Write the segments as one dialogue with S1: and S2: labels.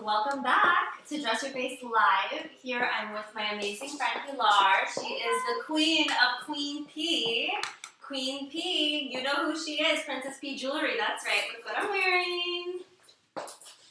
S1: welcome back to Dress Your Face Live. Here I'm with my amazing friend Pilar. She is the queen of Queen P. Queen P, you know who she is, Princess P Jewelry, that's right, look what I'm wearing.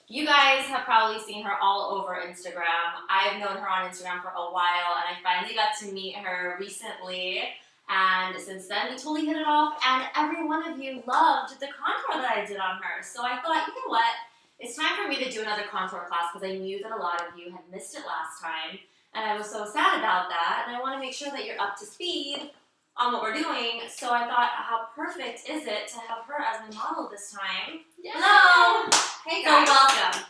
S1: You guys have probably seen her all over Instagram. I've known her on Instagram for a while and I finally got to meet her recently. And since then, we totally hit it off, and every one of you loved the contour that I did on her. So I thought, you know what? It's time for me to do another contour class because I knew that a lot of you had missed it last time, and I was so sad about that, and I want to make sure that you're up to speed on what we're doing. So I thought, how perfect is it to have her as my model this time?
S2: Yay.
S1: Hello!
S2: Hey
S1: So
S2: guys.
S1: welcome.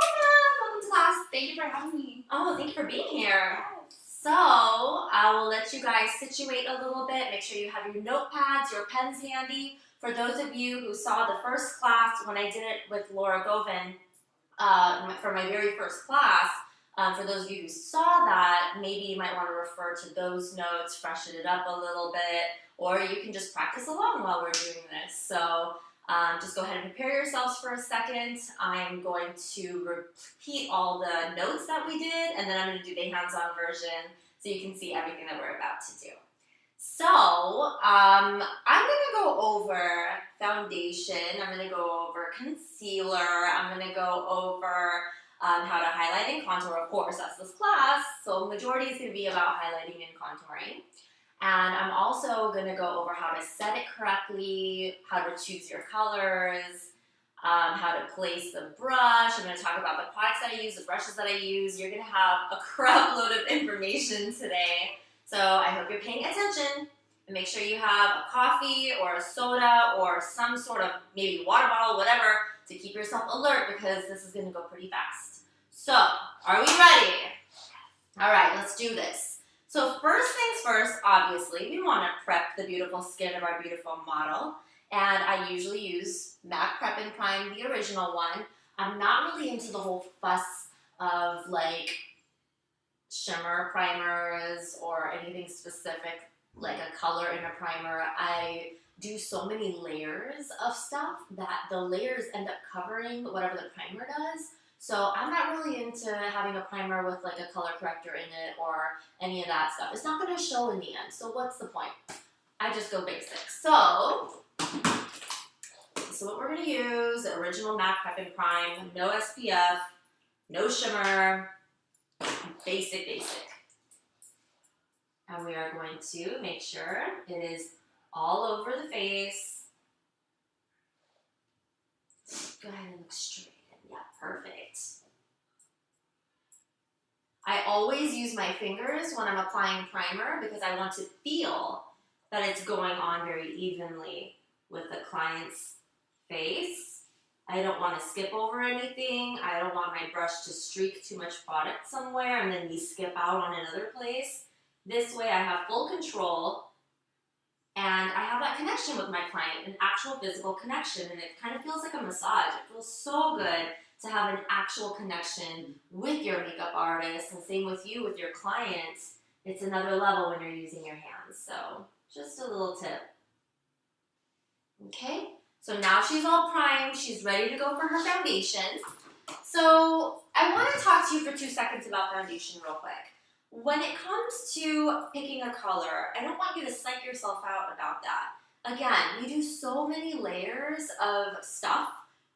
S2: Welcome to class. Thank you for having me.
S1: Oh, thank you for being here. So, I will let you guys situate a little bit. Make sure you have your notepads, your pens handy. For those of you who saw the first class when I did it with Laura Govin for my very first class, for those of you who saw that, maybe you might want to refer to those notes, freshen it up a little bit, or you can just practice along while we're doing this. So, just go ahead and prepare yourselves for a second. I'm going to repeat all the notes that we did, and then I'm going to do the hands-on version so you can see everything that we're about to do. So, I'm going to go over foundation, I'm going to go over concealer, I'm going to go over how to highlight and contour. Of course, that's this class, so majority is going to be about highlighting and contouring. And I'm also going to go over how to set it correctly, how to choose your colors, how to place the brush. I'm going to talk about the products that I use, the brushes that I use. You're going to have a crap load of information today. So I hope you're paying attention. And make sure you have a coffee or a soda or some sort of maybe water bottle, whatever, to keep yourself alert because this is going to go pretty fast. So, are we ready? All right, let's do this. So first things first, obviously, we want to prep the beautiful skin of our beautiful model. And I usually use MAC Prep and Prime, the original one. I'm not really into the whole fuss of like shimmer primers or anything specific like a color in a primer. I do so many layers of stuff that the layers end up covering whatever the primer does. So I'm not really into having a primer with like a color corrector in it or any of that stuff. It's not going to show in the end, so what's the point? I just go basic. So what we're going to use, the original MAC Prep and Prime, no SPF, no shimmer, basic. And we are going to make sure it is all over the face. Go ahead and look straight. Yeah, perfect. I always use my fingers when I'm applying primer because I want to feel that it's going on very evenly with the client's face. I don't want to skip over anything. I don't want my brush to streak too much product somewhere and then we skip out on another place. This way I have full control and I have that connection with my client, an actual physical connection, and it kind of feels like a massage. It feels so good to have an actual connection with your makeup artist, and same with you, with your clients. It's another level when you're using your hands, so just a little tip. Okay, so now she's all primed, she's ready to go for her foundation. So I want to talk to you for 2 seconds about foundation real quick. When it comes to picking a color, I don't want you to psych yourself out about that. Again, we do so many layers of stuff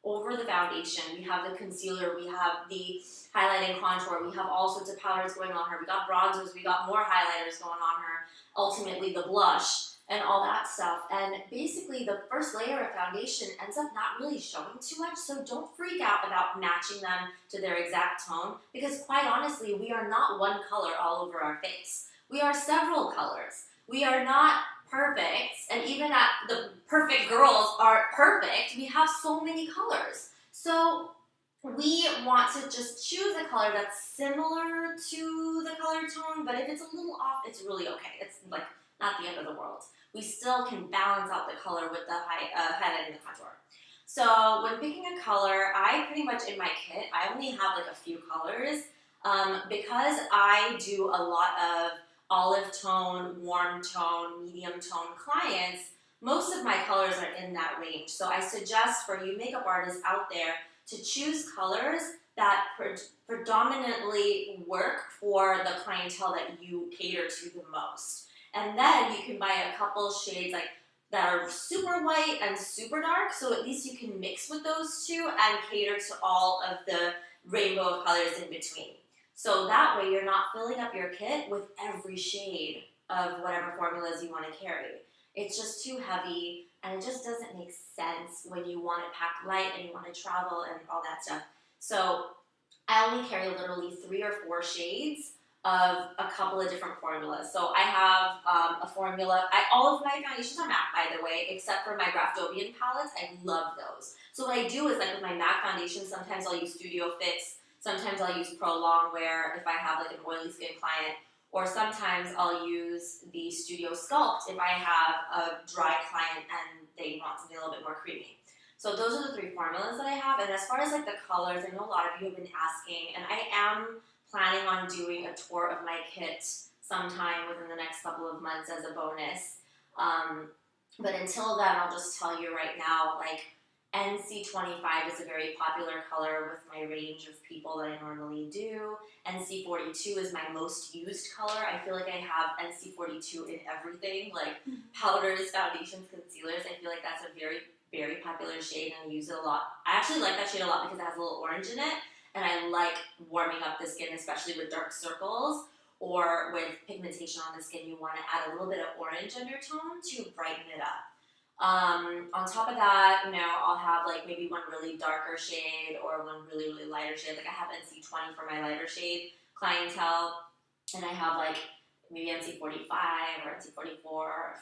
S1: over the foundation. We have the concealer, we have the highlight and contour, we have all sorts of powders going on her, we got bronzers, we got more highlighters going on her, ultimately the blush, and all that stuff. And basically the first layer of foundation ends up not really showing too much, so don't freak out about matching them to their exact tone, because quite honestly, we are not one color all over our face. We are several colors. We are not perfect, and even at the perfect girls are perfect, we have so many colors. So we want to just choose a color that's similar to the color tone, but if it's a little off, it's really okay. It's like not the end of the world. We still can balance out the color with the highlight and the contour. So when picking a color, I pretty much in my kit, I only have like a few colors because I do a lot of olive tone, warm tone, medium tone clients. Most of my colors are in that range. So I suggest for you makeup artists out there to choose colors that predominantly work for the clientele that you cater to the most. And then you can buy a couple shades like that are super white and super dark, so at least you can mix with those two and cater to all of the rainbow of colors in between. So that way you're not filling up your kit with every shade of whatever formulas you want to carry. It's just too heavy and it just doesn't make sense when you want to pack light and you want to travel and all that stuff. So I only carry literally 3 or 4 shades of a couple of different formulas. So I have a formula, all of my foundations are matte, by the way, except for my Graftobian palettes. I love those. So what I do is, like with my matte foundation, sometimes I'll use Studio Fix, sometimes I'll use Pro Longwear if I have like an oily skin client, or sometimes I'll use the Studio Sculpt if I have a dry client and they want something a little bit more creamy. So those are the 3 formulas that I have. And as far as like the colors, I know a lot of you have been asking, and I am planning on doing a tour of my kit sometime within the next couple of months as a bonus. But until then, I'll just tell you right now, like NC25 is a very popular color with my range of people that I normally do. NC42 is my most used color. I feel like I have NC42 in everything, like powders, foundations, concealers. I feel like that's a very, very popular shade and I use it a lot. I actually like that shade a lot because it has a little orange in it. And I like warming up the skin, especially with dark circles or with pigmentation on the skin. You want to add a little bit of orange undertone to brighten it up. On top of that, you know, I'll have like maybe one really darker shade or one really, really lighter shade. Like I have NC20 for my lighter shade clientele, and I have like maybe NC45 or NC44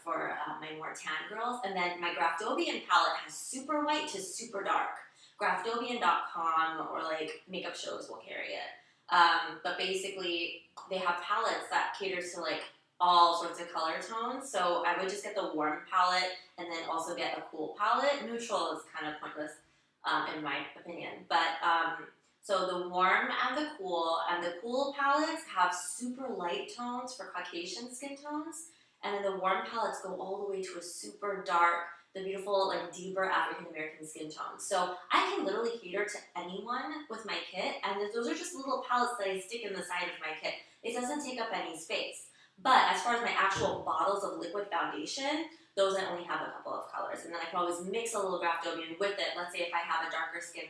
S1: for my more tan girls. And then my Graftobian palette has super white to super dark. Graftobian.com or like makeup shows will carry it. But basically, they have palettes that cater to like all sorts of color tones. So I would just get the warm palette and then also get a cool palette. Neutral is kind of pointless in my opinion. But so the warm and the cool palettes have super light tones for Caucasian skin tones. And then the warm palettes go all the way to a super dark, the beautiful, like deeper African American skin tones. So I can literally cater to anyone with my kit, and those are just little palettes that I stick in the side of my kit. It doesn't take up any space. But as far as my actual bottles of liquid foundation, those I only have a couple of colors, and then I can always mix a little Graftobian with it. Let's say if I have a darker skin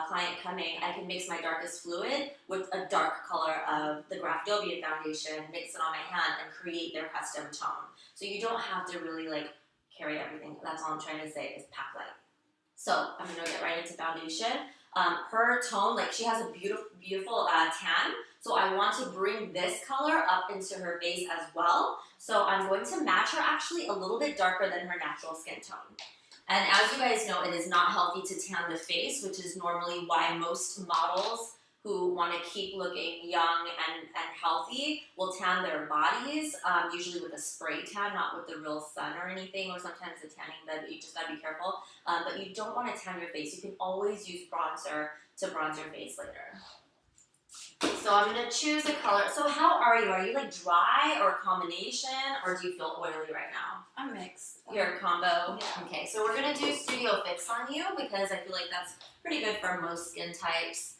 S1: client coming, I can mix my darkest fluid with a dark color of the Graftobian foundation, mix it on my hand, and create their custom tone. So you don't have to really like carry everything. That's all I'm trying to say is pack light. So I'm gonna get right into foundation. Her tone, like she has a beautiful tan. So I want to bring this color up into her face as well. So I'm going to match her actually a little bit darker than her natural skin tone. And as you guys know, it is not healthy to tan the face, which is normally why most models who want to keep looking young and healthy will tan their bodies, usually with a spray tan, not with the real sun or anything, or sometimes the tanning bed, you just gotta be careful. But you don't want to tan your face. You can always use bronzer to bronze your face later. So I'm going to choose a color. So how are you? Are you like dry or a combination, or do you feel oily right now?
S2: I'm mixed.
S1: You're a combo?
S2: Yeah.
S1: Okay, so we're going to do Studio Fix on you because I feel like that's pretty good for most skin types.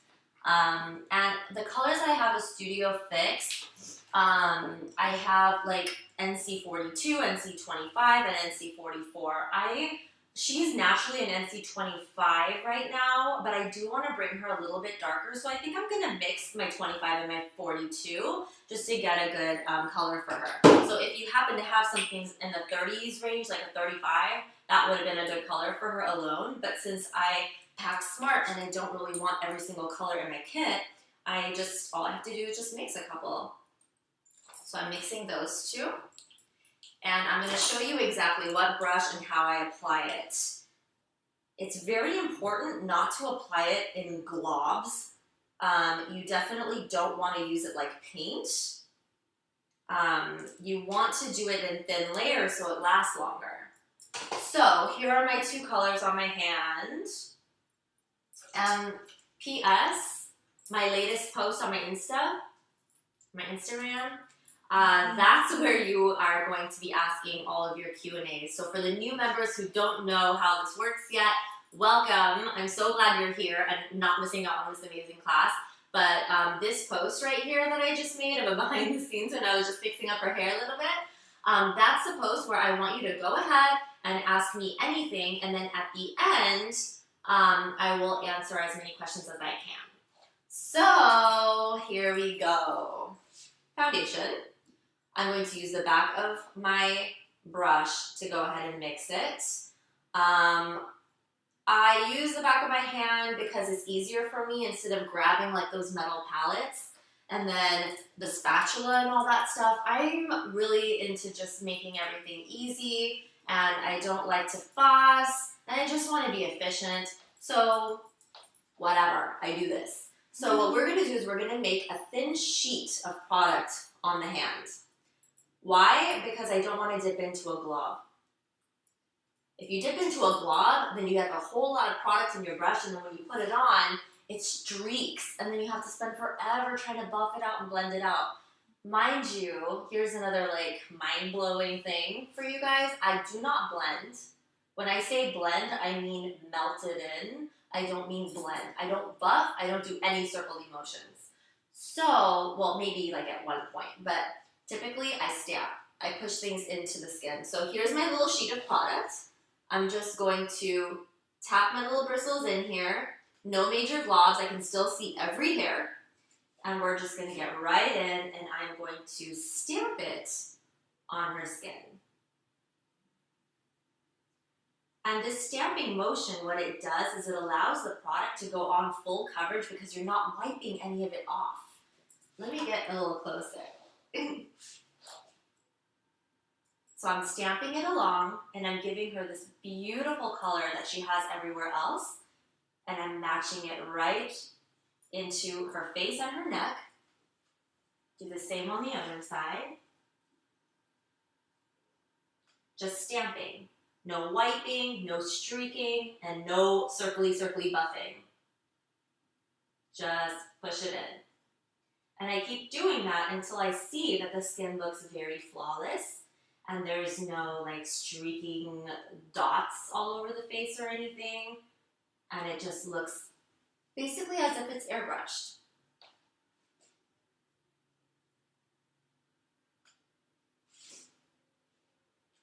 S1: And the colors I have is Studio Fix. I have like NC42, NC25, and NC44. She's naturally an NC25 right now, but I do want to bring her a little bit darker, so I think I'm going to mix my 25 and my 42 just to get a good color for her. So if you happen to have some things in the 30s range, like a 35, that would have been a good color for her alone, but since I pack smart and I don't really want every single color in my kit, all I have to do is just mix a couple. So I'm mixing those two. And I'm going to show you exactly what brush and how I apply it. It's very important not to apply it in globs. You definitely don't want to use it like paint. You want to do it in thin layers so it lasts longer. So here are my 2 colors on my hand. P.S. My latest post on my Instagram, that's where you are going to be asking all of your Q&As. So for the new members who don't know how this works yet, welcome. I'm so glad you're here and not missing out on this amazing class. But this post right here that I just made of a behind the scenes when I was just fixing up her hair a little bit, that's the post where I want you to go ahead and ask me anything, and then at the end, I will answer as many questions as I can. So here we go. Foundation. I'm going to use the back of my brush to go ahead and mix it. I use the back of my hand because it's easier for me instead of grabbing like those metal palettes and then the spatula and all that stuff. I'm really into just making everything easy, and I don't like to fuss, and I just want to be efficient. So whatever, I do this. So what we're going to do is we're going to make a thin sheet of product on the hand. Why? Because I don't want to dip into a glob. If you dip into a glob, then you have a whole lot of product in your brush, and then when you put it on, it streaks, and then you have to spend forever trying to buff it out and blend it out. Mind you, here's another like mind-blowing thing for you guys. I do not blend. When I say blend, I mean melt it in. I don't mean blend. I don't buff. I don't do any circling motions. So, well, maybe like at one point, but typically I stamp. I push things into the skin. So here's my little sheet of product. I'm just going to tap my little bristles in here. No major globs. I can still see every hair. And we're just going to get right in, and I'm going to stamp it on her skin. And this stamping motion, what it does is it allows the product to go on full coverage because you're not wiping any of it off. Let me get a little closer. So I'm stamping it along, and I'm giving her this beautiful color that she has everywhere else, and I'm matching it right into her face and her neck. Do the same on the other side. Just stamping. No wiping, no streaking, and no circly buffing. Just push it in. And I keep doing that until I see that the skin looks very flawless and there's no like streaking dots all over the face or anything. And it just looks basically as if it's airbrushed.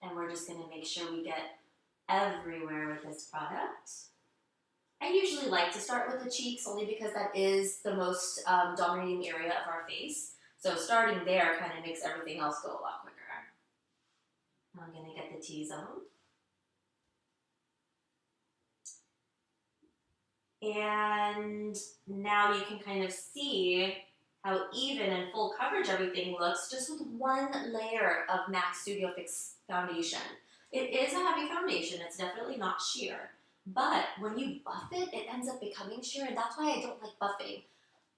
S1: And we're just going to make sure we get everywhere with this product. I usually like to start with the cheeks only because that is the most dominating area of our face. So starting there kind of makes everything else go a lot quicker. Now I'm going to get the T-zone. And now you can kind of see how even and full coverage everything looks just with one layer of MAC Studio Fix foundation. It is a heavy foundation, it's definitely not sheer, but when you buff it, it ends up becoming sheer, and that's why I don't like buffing.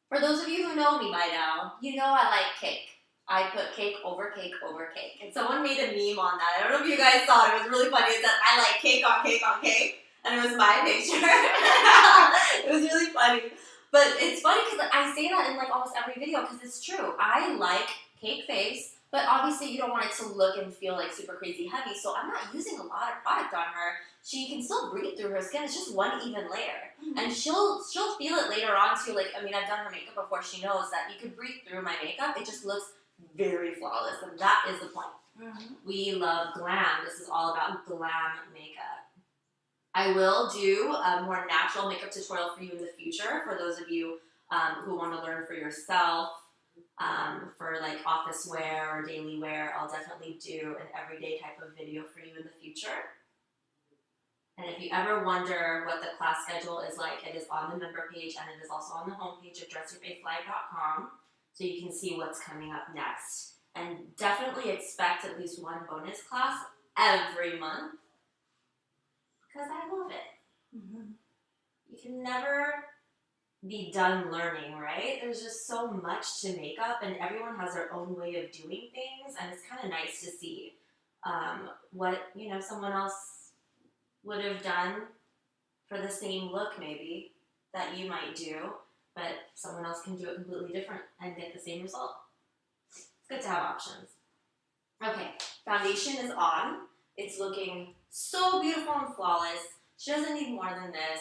S1: For those of you who know me by now, you know I like cake. I put cake over cake over cake, and someone made a meme on that. I don't know if you guys saw it, it was really funny. It said, I like cake on cake on cake, and it was my picture. It was really funny. But it's funny because I say that in like almost every video because it's true. I like cake face, but obviously you don't want it to look and feel like super crazy heavy, so I'm not using a lot of product on her. She can still breathe through her skin. It's just one even layer. Mm-hmm. And she'll feel it later on too. Like, I mean, I've done her makeup before. She knows that you can breathe through my makeup. It just looks very flawless, and that is the point. Mm-hmm. We love glam. This is all about glam makeup. I will do a more natural makeup tutorial for you in the future for those of you who want to learn for yourself. For like office wear or daily wear, I'll definitely do an everyday type of video for you in the future. And if you ever wonder what the class schedule is like, it is on the member page, and it is also on the homepage of dressyourfacelive.com, so you can see what's coming up next. And definitely expect at least one bonus class every month, because I love it. Mm-hmm. You can never be done learning, right? There's just so much to makeup, and everyone has their own way of doing things, and it's kind of nice to see what someone else would have done for the same look maybe that you might do, but someone else can do it completely different and get the same result. It's good to have options. Okay, foundation is on. It's looking so beautiful and flawless. She doesn't need more than this.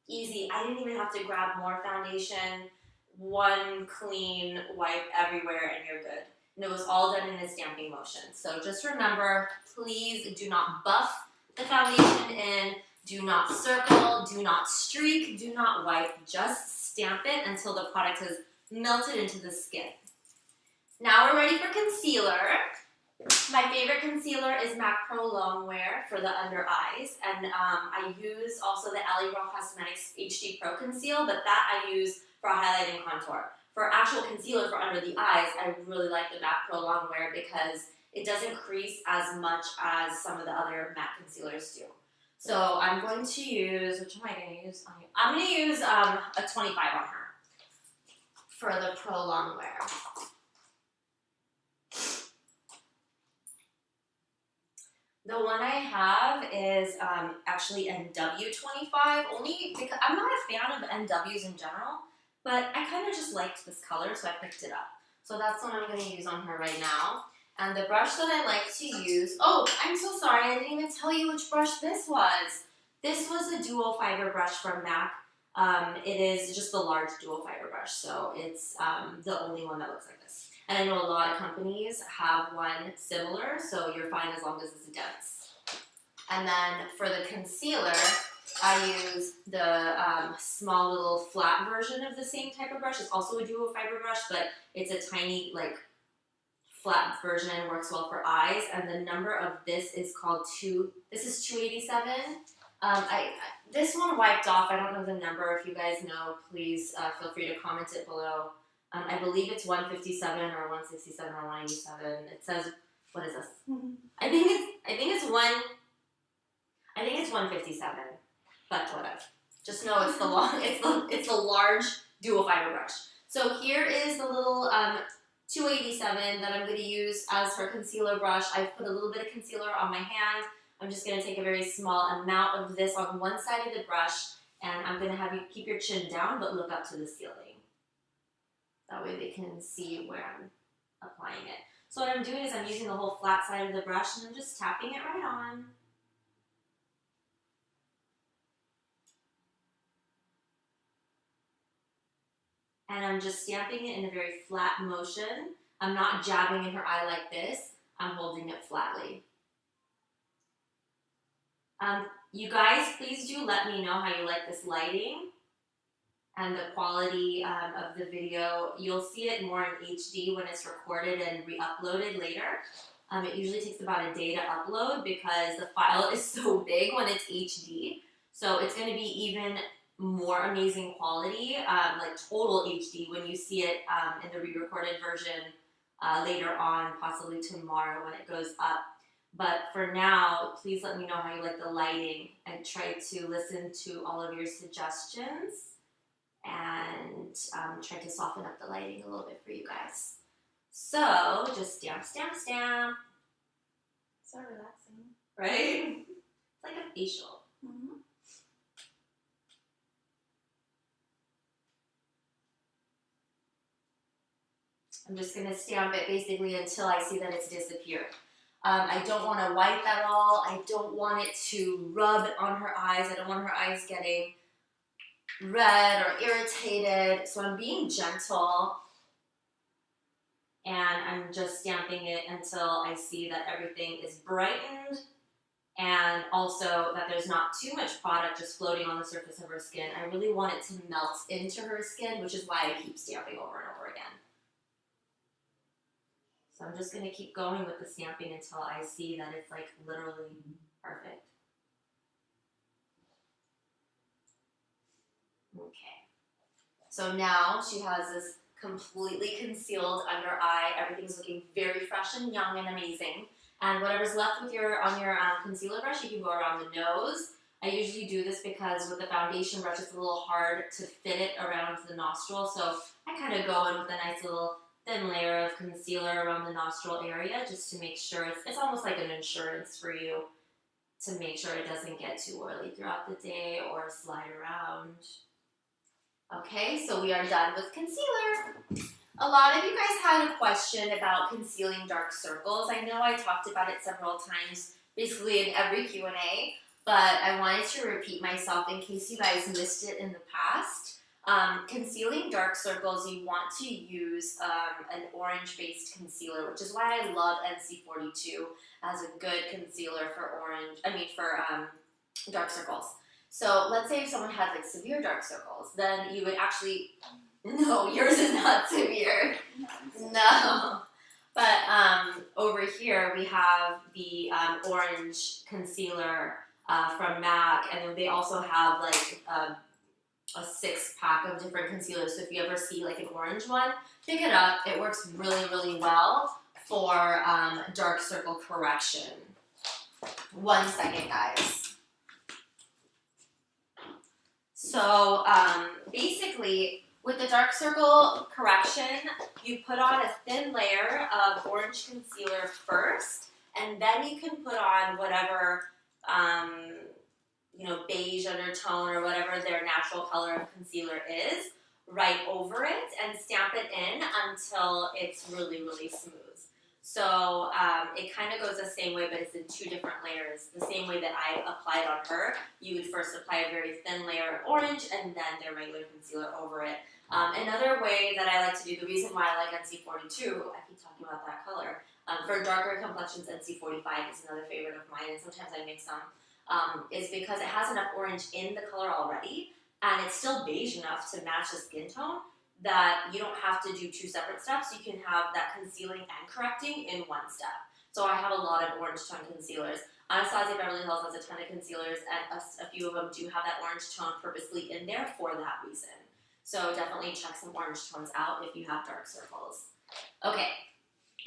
S1: Easy. I didn't even have to grab more foundation. One clean wipe everywhere and you're good. And it was all done in a stamping motion. So just remember, please do not buff the foundation in, do not circle, do not streak, do not wipe. Just stamp it until the product has melted into the skin. Now we're ready for concealer. My favorite concealer is MAC Pro Longwear for the under eyes, and I use also the LA Girl Cosmetics HD Pro Conceal, but that I use for highlight and contour. For actual concealer for under the eyes, I really like the MAC Pro Longwear because it doesn't crease as much as some of the other matte concealers do. So I'm going to use, which am I going to use? I'm going to use a 25 on her for the Pro Longwear. The one I have is actually NW25, only because I'm not a fan of NWs in general, but I kind of just liked this color, so I picked it up. So that's what I'm going to use on her right now. And the brush that I like to use, oh, I'm so sorry, I didn't even tell you which brush this was. This was a dual fiber brush from MAC. It is just the large dual fiber brush, so it's the only one that looks like this. And I know a lot of companies have one similar, so you're fine as long as it's dense. And then for the concealer, I use the small little flat version of the same type of brush. It's also a dual fiber brush, but it's a tiny, like, flat version and works well for eyes. And the number of this is called this is 287. This one wiped off. I don't know the number. If you guys know, please feel free to comment it below. I believe it's 157 or 167 or 187. It says, what is this? I think it's 157. But whatever. Just know it's the large dual fiber brush. So here is the little 287 that I'm going to use as her concealer brush. I've put a little bit of concealer on my hand. I'm just going to take a very small amount of this on one side of the brush, and I'm going to have you keep your chin down but look up to the ceiling. That way they can see where I'm applying it. So what I'm doing is I'm using the whole flat side of the brush and I'm just tapping it right on. And I'm just stamping it in a very flat motion. I'm not jabbing in her eye like this. I'm holding it flatly. You guys, please do let me know how you like this lighting and the quality of the video. You'll see it more in HD when it's recorded and re-uploaded later. It usually takes about a day to upload because the file is so big when it's HD. So it's going to be even more amazing quality, like total HD, when you see it in the re-recorded version later on, possibly tomorrow when it goes up. But for now, please let me know how you like the lighting and try to listen to all of your suggestions and try to soften up the lighting a little bit for you guys. So just stamp, stamp, stamp.
S2: So relaxing.
S1: Right? It's like a facial.
S2: Mm-hmm.
S1: I'm just going to stamp it basically until I see that it's disappeared. I don't want to wipe at all. I don't want it to rub on her eyes. I don't want her eyes getting red or irritated. So I'm being gentle and I'm just stamping it until I see that everything is brightened and also that there's not too much product just floating on the surface of her skin. I really want it to melt into her skin, which is why I keep stamping over and over again. So I'm just going to keep going with the stamping until I see that it's like literally perfect. Okay. So now she has this completely concealed under eye. Everything's looking very fresh and young and amazing. And whatever's left with on your concealer brush, you can go around the nose. I usually do this because with the foundation brush, it's a little hard to fit it around the nostril. So I kind of go in with a nice little thin layer of concealer around the nostril area just to make sure it's almost like an insurance for you to make sure it doesn't get too oily throughout the day or slide around. Okay, so we are done with concealer. A lot of you guys had a question about concealing dark circles. I know I talked about it several times, basically in every Q&A, but I wanted to repeat myself in case you guys missed it in the past. Concealing dark circles, you want to use an orange-based concealer, which is why I love NC42 as a good concealer for dark circles. So let's say if someone had like severe dark circles, then you would actually, no, yours is not severe. No. But over here we have the orange concealer from MAC, and then they also have like a 6-pack of different concealers. So if you ever see like an orange one, pick it up. It works really, really well for dark circle correction. 1 second, guys. So basically, with the dark circle correction, you put on a thin layer of orange concealer first, and then you can put on whatever beige undertone or whatever their natural color of concealer is right over it and stamp it in until it's really, really smooth. So it kind of goes the same way, but it's in 2 different layers. The same way that I applied on her, you would first apply a very thin layer of orange and then their regular concealer over it. Another way that I like to do, the reason why I like NC42, I keep talking about that color, for darker complexions, NC45 is another favorite of mine, and sometimes I mix them. Is because it has enough orange in the color already, and it's still beige enough to match the skin tone that you don't have to do 2 separate steps. You can have that concealing and correcting in 1 step. So I have a lot of orange tone concealers. Anastasia Beverly Hills has a ton of concealers, and a few of them do have that orange tone purposely in there for that reason. So definitely check some orange tones out if you have dark circles. Okay,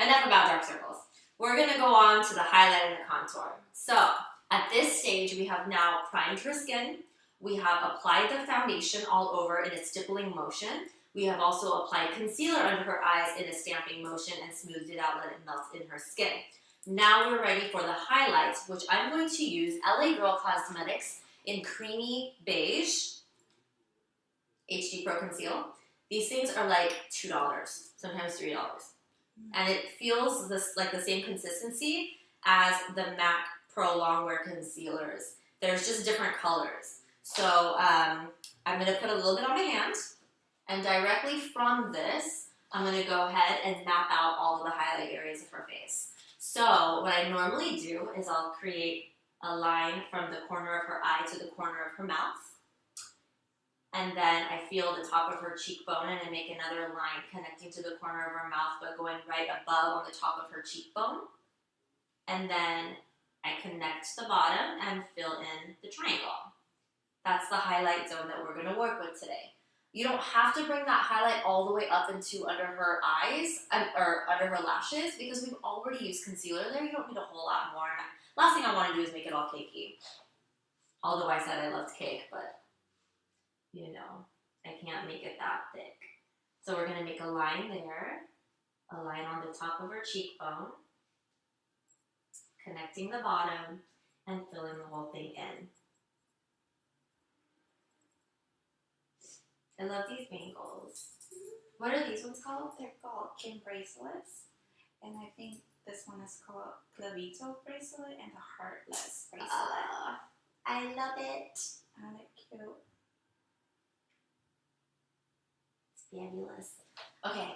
S1: enough about dark circles. We're going to go on to the highlight and the contour. So at this stage, we have now primed her skin. We have applied the foundation all over in a stippling motion. We have also applied concealer under her eyes in a stamping motion and smoothed it out, let it melt in her skin. Now we're ready for the highlights, which I'm going to use LA Girl Cosmetics in Creamy Beige HD Pro Conceal. These things are like $2, sometimes $3. And it feels like the same consistency as the MAC Pro Longwear concealers. There's just different colors. So I'm going to put a little bit on my hand, and directly from this, I'm going to go ahead and map out all of the highlight areas of her face. So what I normally do is I'll create a line from the corner of her eye to the corner of her mouth. And then I feel the top of her cheekbone, and I make another line connecting to the corner of her mouth, but going right above on the top of her cheekbone. And then I connect the bottom and fill in the triangle. That's the highlight zone that we're going to work with today. You don't have to bring that highlight all the way up into under her eyes, or under her lashes, because we've already used concealer there. You don't need a whole lot more. Last thing I want to do is make it all cakey. Although I said I loved cake, but you know, I can't make it that thick. So we're going to make a line there, a line on the top of her cheekbone, connecting the bottom, and filling the whole thing in. I love these bangles. What are these ones called?
S2: They're called Kim bracelets, and I think this one is called Clavito bracelet and the Heartless bracelet.
S1: I love it.
S2: And they're cute.
S1: Fabulous. Okay,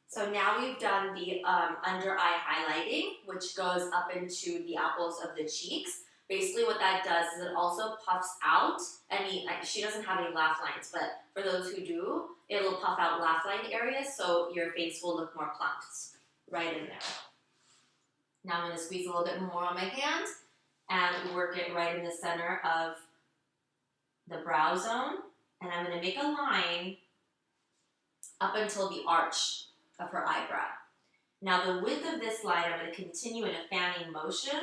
S1: so now we've done the under eye highlighting, which goes up into the apples of the cheeks. Basically what that does is it also puffs out she doesn't have any laugh lines, but for those who do, it'll puff out laugh line areas, so your face will look more plumped right in there. Now I'm going to squeeze a little bit more on my hand and work it right in the center of the brow zone, and I'm going to make a line up until the arch of her eyebrow. Now the width of this line, I'm going to continue in a fanning motion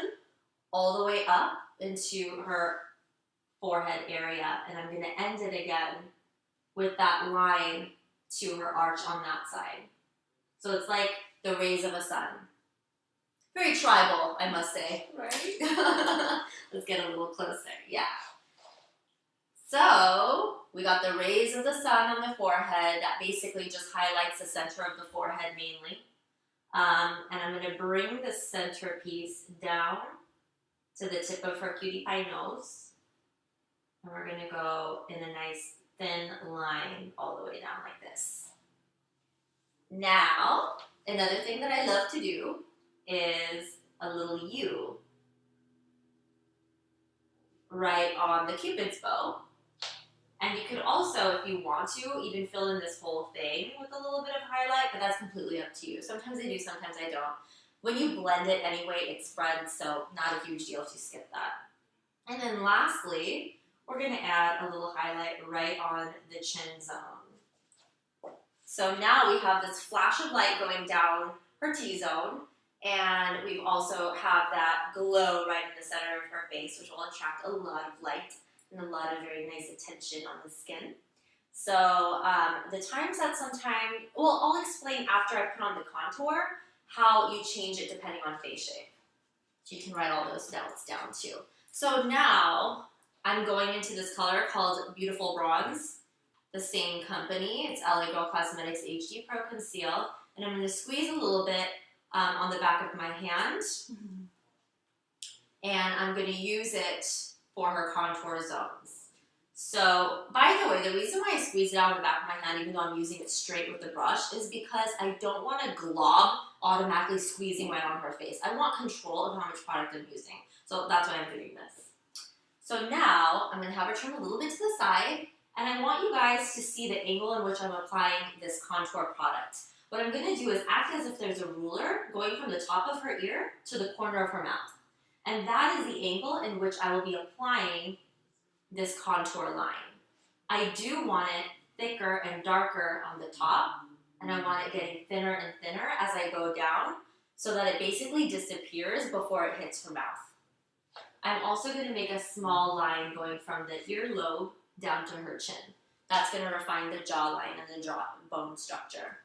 S1: all the way up into her forehead area, and I'm going to end it again with that line to her arch on that side. So it's like the rays of a sun. Very tribal, I must say.
S2: Right?
S1: Let's get a little closer. Yeah. So we got the rays of the sun on the forehead. That basically just highlights the center of the forehead mainly. And I'm going to bring the centerpiece down to the tip of her cutie pie nose. And we're gonna go in a nice thin line all the way down like this. Now, another thing that I love to do is a little U right on the Cupid's bow. And you could also, if you want to, even fill in this whole thing with a little bit of highlight, but that's completely up to you. Sometimes I do, sometimes I don't. When you blend it anyway, it spreads, so not a huge deal if you skip that. And then lastly, we're gonna add a little highlight right on the chin zone. So now we have this flash of light going down her T-zone, and we also have that glow right in the center of her face, which will attract a lot of light and a lot of very nice attention on the skin. So the times that sometimes, well, I'll explain after I put on the contour how you change it depending on face shape. So you can write all those notes down too. So now I'm going into this color called Beautiful Bronze, the same company. It's LA Girl Cosmetics HD Pro Conceal. And I'm going to squeeze a little bit on the back of my hand.
S2: Mm-hmm.
S1: And I'm going to use it for her contour zones. So, by the way, the reason why I squeeze it out on the back of my hand, even though I'm using it straight with the brush, is because I don't want a glob automatically squeezing right on her face. I want control of how much product I'm using. So that's why I'm doing this. So now, I'm going to have her turn a little bit to the side, and I want you guys to see the angle in which I'm applying this contour product. What I'm going to do is act as if there's a ruler going from the top of her ear to the corner of her mouth. And that is the angle in which I will be applying this contour line. I do want it thicker and darker on the top, and I want it getting thinner and thinner as I go down so that it basically disappears before it hits her mouth. I'm also going to make a small line going from the earlobe down to her chin. That's going to refine the jawline and the jawbone structure.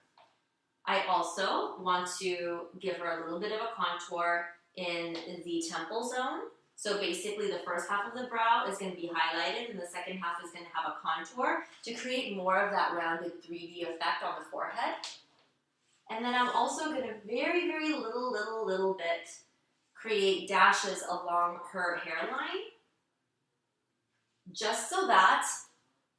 S1: I also want to give her a little bit of a contour in the temple zone. So basically the first half of the brow is going to be highlighted and the second half is going to have a contour to create more of that rounded 3D effect on the forehead. And then I'm also going to very, very little bit create dashes along her hairline, just so that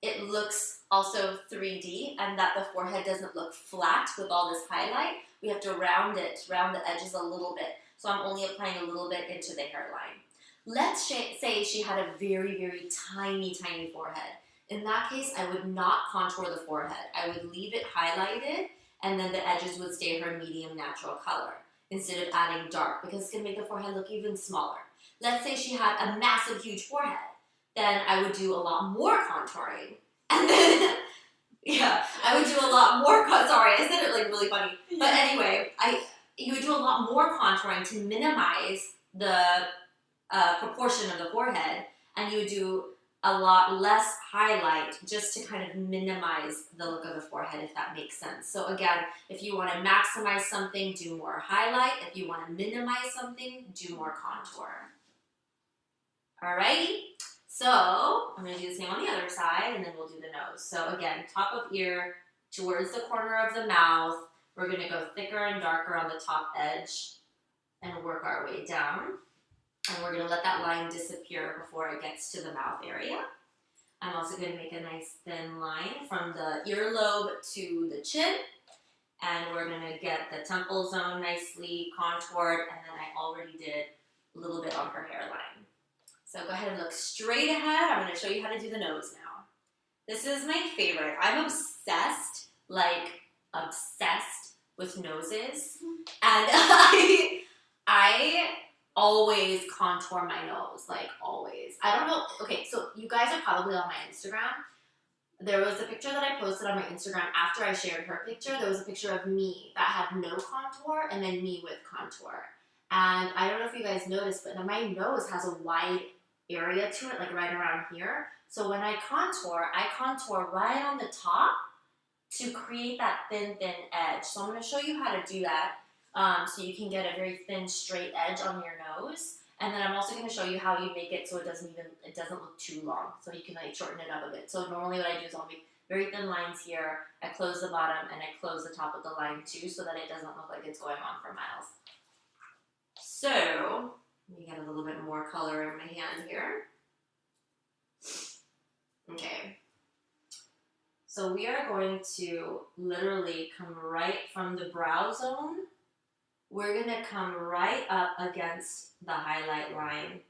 S1: it looks also 3D and that the forehead doesn't look flat with all this highlight. We have to round the edges a little bit. So I'm only applying a little bit into the hairline. Let's say she had a very, very tiny forehead. In that case, I would not contour the forehead. I would leave it highlighted, and then the edges would stay her medium natural color instead of adding dark, because it's going to make the forehead look even smaller. Let's say she had a massive, huge forehead. Then I would do a lot more contouring. And then, yeah, I would do a lot more, sorry, I said it like really funny. But anyway, you would do a lot more contouring to minimize the proportion of the forehead, and you would do a lot less highlight just to kind of minimize the look of the forehead, if that makes sense. So again, if you want to maximize something, do more highlight. If you want to minimize something, do more contour. Alrighty, so I'm going to do the same on the other side, and then we'll do the nose. So again, top of ear towards the corner of the mouth. We're going to go thicker and darker on the top edge and work our way down. And we're going to let that line disappear before it gets to the mouth area. I'm also going to make a nice thin line from the earlobe to the chin. And we're going to get the temple zone nicely contoured. And then I already did a little bit on her hairline. So go ahead and look straight ahead. I'm going to show you how to do the nose now. This is my favorite. I'm obsessed, like obsessed with noses. And I always contour my nose, like always. I don't know, okay, so you guys are probably on my Instagram. There was a picture that I posted on my Instagram after I shared her picture. There was a picture of me that had no contour and then me with contour. And I don't know if you guys noticed, but my nose has a wide area to it, like right around here. So when I contour right on the top to create that thin edge. So I'm going to show you how to do that. So you can get a very thin, straight edge on your nose. And then I'm also going to show you how you make it so it doesn't look too long. So you can like shorten it up a bit. So normally what I do is I'll make very thin lines here. I close the bottom and I close the top of the line too so that it doesn't look like it's going on for miles. So let me get a little bit more color in my hand here. So we are going to literally come right from the brow zone. We're going to come right up against the highlight line.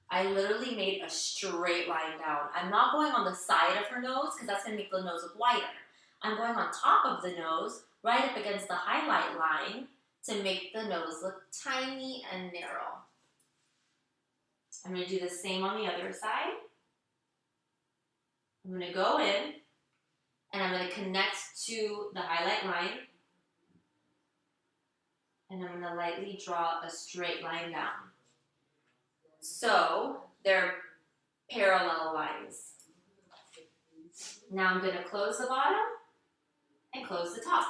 S1: I literally made a straight line down. I'm not going on the side of her nose because that's going to make the nose look wider. I'm going on top of the nose, right up against the highlight line to make the nose look tiny and narrow. I'm going to do the same on the other side. I'm going to go in and I'm going to connect to the highlight line. And I'm going to lightly draw a straight line down. So they're parallel lines. Now I'm going to close the bottom and close the top.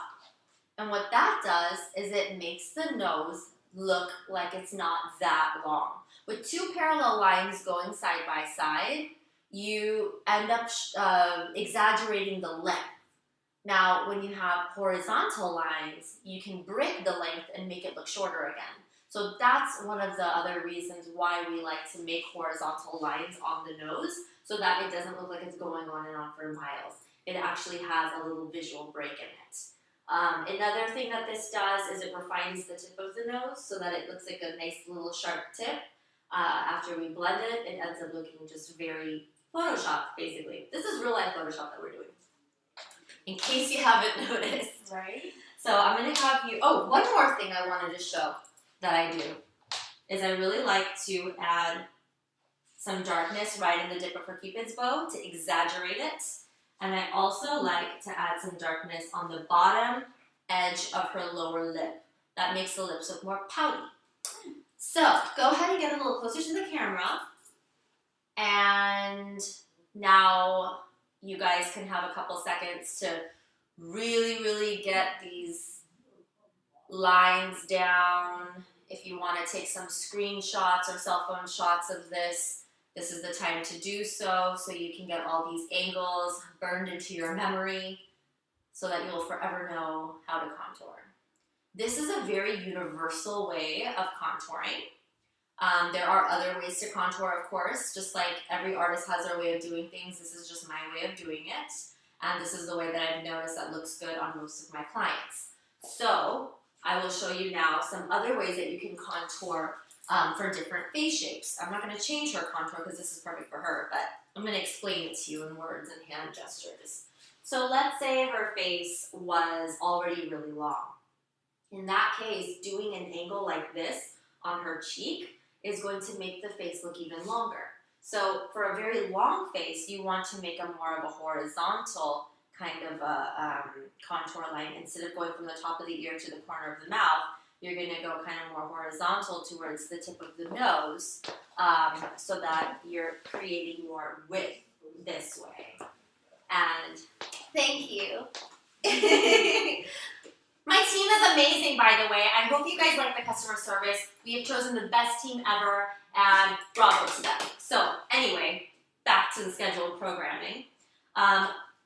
S1: And what that does is it makes the nose look like it's not that long. With two parallel lines going side by side, you end up exaggerating the length. Now, when you have horizontal lines, you can break the length and make it look shorter again. So that's one of the other reasons why we like to make horizontal lines on the nose so that it doesn't look like it's going on and on for miles. It actually has a little visual break in it. Another thing that this does is it refines the tip of the nose so that it looks like a nice little sharp tip. After we blend it, it ends up looking just very Photoshopped, basically. This is real life Photoshop that we're doing. In case you haven't noticed.
S2: Right.
S1: So I'm going to have you, oh, one more thing I wanted to show that I do is I really like to add some darkness right in the dip of her Cupid's bow to exaggerate it. And I also like to add some darkness on the bottom edge of her lower lip. That makes the lips look more pouty. So go ahead and get a little closer to the camera. And now you guys can have a couple seconds to really get these lines down. If you want to take some screenshots or cell phone shots of this, this is the time to do so you can get all these angles burned into your memory so that you'll forever know how to contour. This is a very universal way of contouring. There are other ways to contour, of course, just like every artist has their way of doing things. This is just my way of doing it. And this is the way that I've noticed that looks good on most of my clients. So I will show you now some other ways that you can contour for different face shapes. I'm not going to change her contour because this is perfect for her, but I'm going to explain it to you in words and hand gestures. So let's say her face was already really long. In that case, doing an angle like this on her cheek is going to make the face look even longer. So for a very long face, you want to make a more of a horizontal kind of a contour line. Instead of going from the top of the ear to the corner of the mouth, you're going to go kind of more horizontal towards the tip of the nose so that you're creating more width this way. And thank you. My team is amazing, by the way. I hope you guys like the customer service. We have chosen the best team ever, and bravo to them. So anyway, back to the scheduled programming.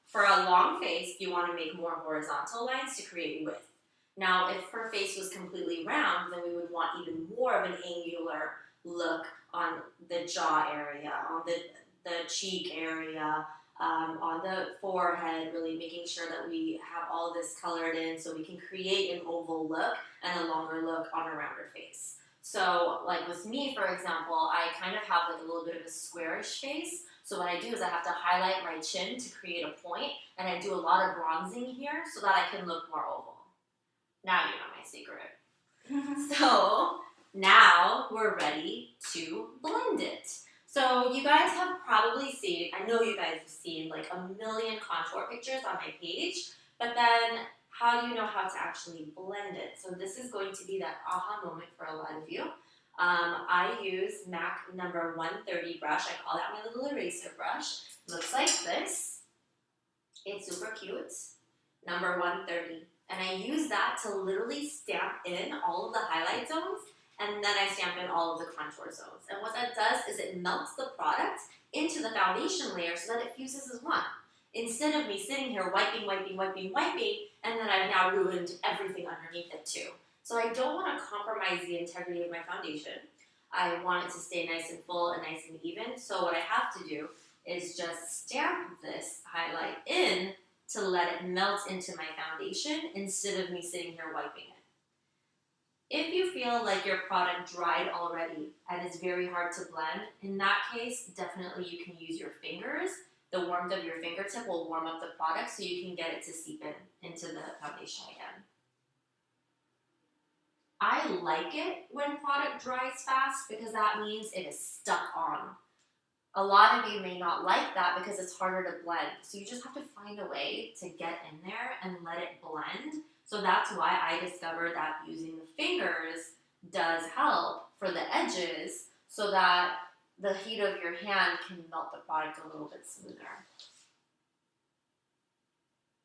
S1: For a long face, you want to make more horizontal lines to create width. Now, if her face was completely round, then we would want even more of an angular look on the jaw area, on the cheek area, on the forehead, really making sure that we have all this colored in so we can create an oval look and a longer look on a rounder face. So like with me, for example, I kind of have like a little bit of a squarish face. So what I do is I have to highlight my chin to create a point, and I do a lot of bronzing here so that I can look more oval. Now you know my secret. So now we're ready to blend it. So you guys have probably seen, I know you guys have seen like a million contour pictures on my page, but then how do you know how to actually blend it? So this is going to be that aha moment for a lot of you. I use MAC number 130 brush. I call that my little eraser brush. It looks like this. It's super cute. Number 130. And I use that to literally stamp in all of the highlight zones, and then I stamp in all of the contour zones. And what that does is it melts the product into the foundation layer so that it fuses as one. Instead of me sitting here wiping, and then I've now ruined everything underneath it too. So I don't want to compromise the integrity of my foundation. I want it to stay nice and full and nice and even. So what I have to do is just stamp this highlight in to let it melt into my foundation instead of me sitting here wiping it. If you feel like your product dried already and it's very hard to blend, in that case, definitely you can use your fingers. The warmth of your fingertip will warm up the product so you can get it to seep in into the foundation again. I like it when product dries fast because that means it is stuck on. A lot of you may not like that because it's harder to blend. So you just have to find a way to get in there and let it blend. So that's why I discovered that using the fingers does help for the edges so that the heat of your hand can melt the product a little bit smoother.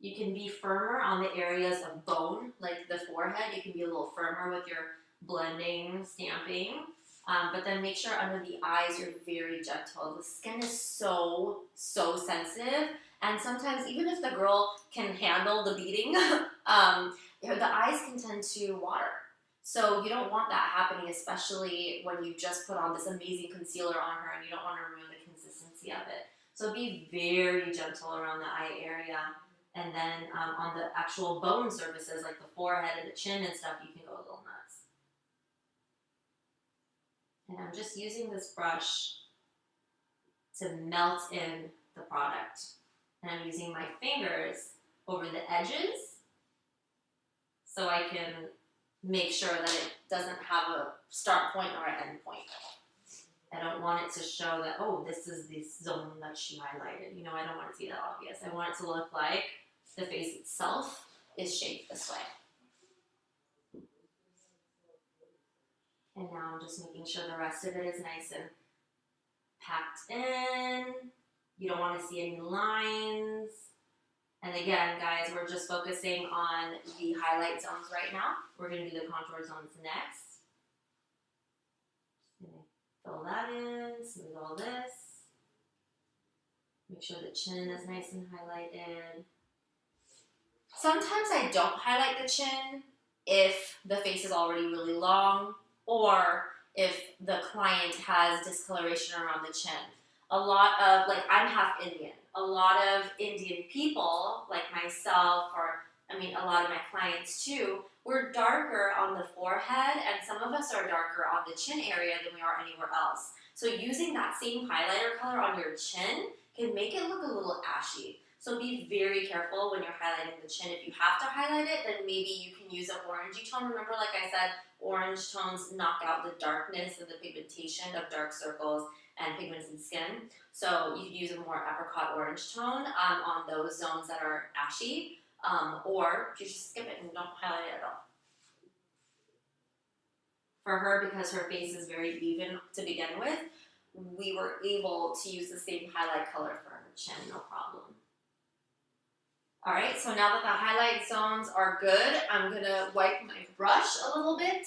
S1: You can be firmer on the areas of bone, like the forehead. You can be a little firmer with your blending, stamping. But then make sure under the eyes you're very gentle. The skin is so sensitive. And sometimes even if the girl can handle the beating, the eyes can tend to water. So you don't want that happening, especially when you just put on this amazing concealer on her and you don't want to ruin the consistency of it. So be very gentle around the eye area. And then on the actual bone surfaces, like the forehead and the chin and stuff, you can go a little nuts. And I'm just using this brush to melt in the product. And I'm using my fingers over the edges so I can make sure that it doesn't have a start point or an end point. I don't want it to show that, oh, this is the zone that she highlighted. You know, I don't want it to be that obvious. I want it to look like the face itself is shaped this way. And now I'm just making sure the rest of it is nice and packed in. You don't want to see any lines. And again, guys, we're just focusing on the highlight zones right now. We're going to do the contour zones next. Just going to fill that in, smooth all this. Make sure the chin is nice and highlighted. Sometimes I don't highlight the chin if the face is already really long or if the client has discoloration around the chin. A lot of, like, I'm half Indian. A lot of Indian people, like myself, or I mean a lot of my clients too, we're darker on the forehead and some of us are darker on the chin area than we are anywhere else. So using that same highlighter color on your chin can make it look a little ashy. So be very careful when you're highlighting the chin. If you have to highlight it, then maybe you can use an orangey tone. Remember, like I said, orange tones knock out the darkness and the pigmentation of dark circles and pigmented skin. So you could use a more apricot orange tone on those zones that are ashy, or you just skip it and don't highlight it at all. For her, because her face is very even to begin with, we were able to use the same highlight color for her chin, no problem. All right, so now that the highlight zones are good, I'm gonna wipe my brush a little bit.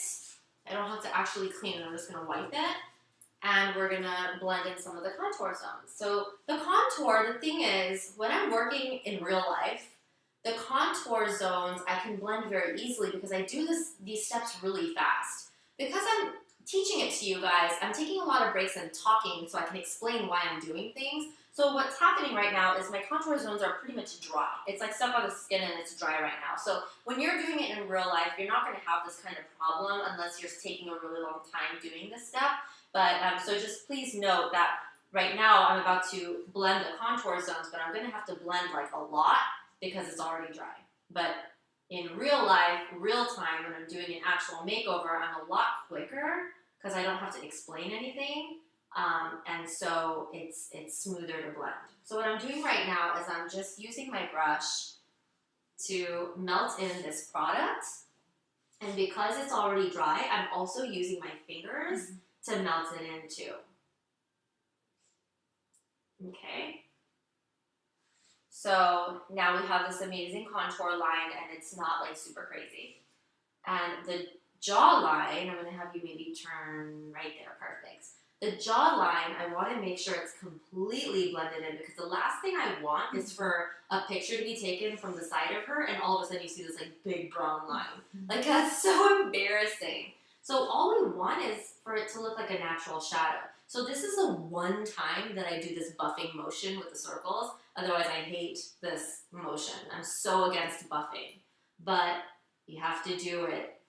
S1: I don't have to actually clean it, I'm just gonna wipe it. And we're gonna blend in some of the contour zones. So the contour, the thing is, when I'm working in real life, the contour zones I can blend very easily because I do these steps really fast. Because I'm teaching it to you guys, I'm taking a lot of breaks and talking so I can explain why I'm doing things. So what's happening right now is my contour zones are pretty much dry. It's like stuck on the skin and it's dry right now. So when you're doing it in real life, you're not gonna have this kind of problem unless you're taking a really long time doing this step. But so just please note that right now I'm about to blend the contour zones, but I'm gonna have to blend like a lot because it's already dry. But in real life, real time, when I'm doing an actual makeover, I'm a lot quicker because I don't have to explain anything. And so it's smoother to blend. So what I'm doing right now is I'm just using my brush to melt in this product. And because it's already dry, I'm also using my fingers to melt it in too. Okay. So now we have this amazing contour line and it's not like super crazy. And the jawline, I'm gonna have you maybe turn right there, perfect. The jawline, I wanna make sure it's completely blended in because the last thing I want is for a picture to be taken from the side of her and all of a sudden you see this like big brown line. Like that's so embarrassing. So all we want is for it to look like a natural shadow. So this is the one time that I do this buffing motion with the circles. Otherwise, I hate this motion. I'm so against buffing. But you have to do it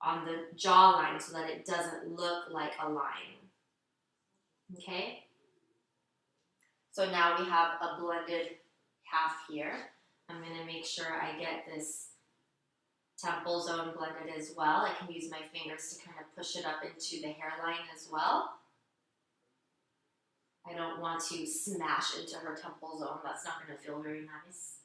S1: on the jawline so that it doesn't look like a line. Okay? So now we have a blended half here. I'm going to make sure I get this temple zone blended as well. I can use my fingers to kind of push it up into the hairline as well. I don't want to smash into her temple zone. That's not going to feel very nice.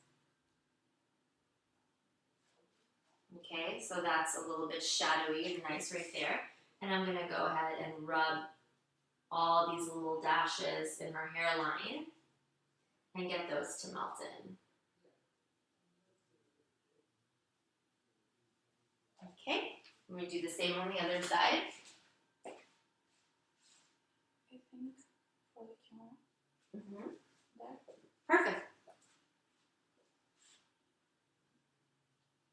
S1: Okay, so that's a little bit shadowy and nice right there. And I'm going to go ahead and rub all these little dashes in her hairline and get those to melt in. Okay, I'm going to do the same on the other side.
S2: I think for the camera. There.
S1: Perfect.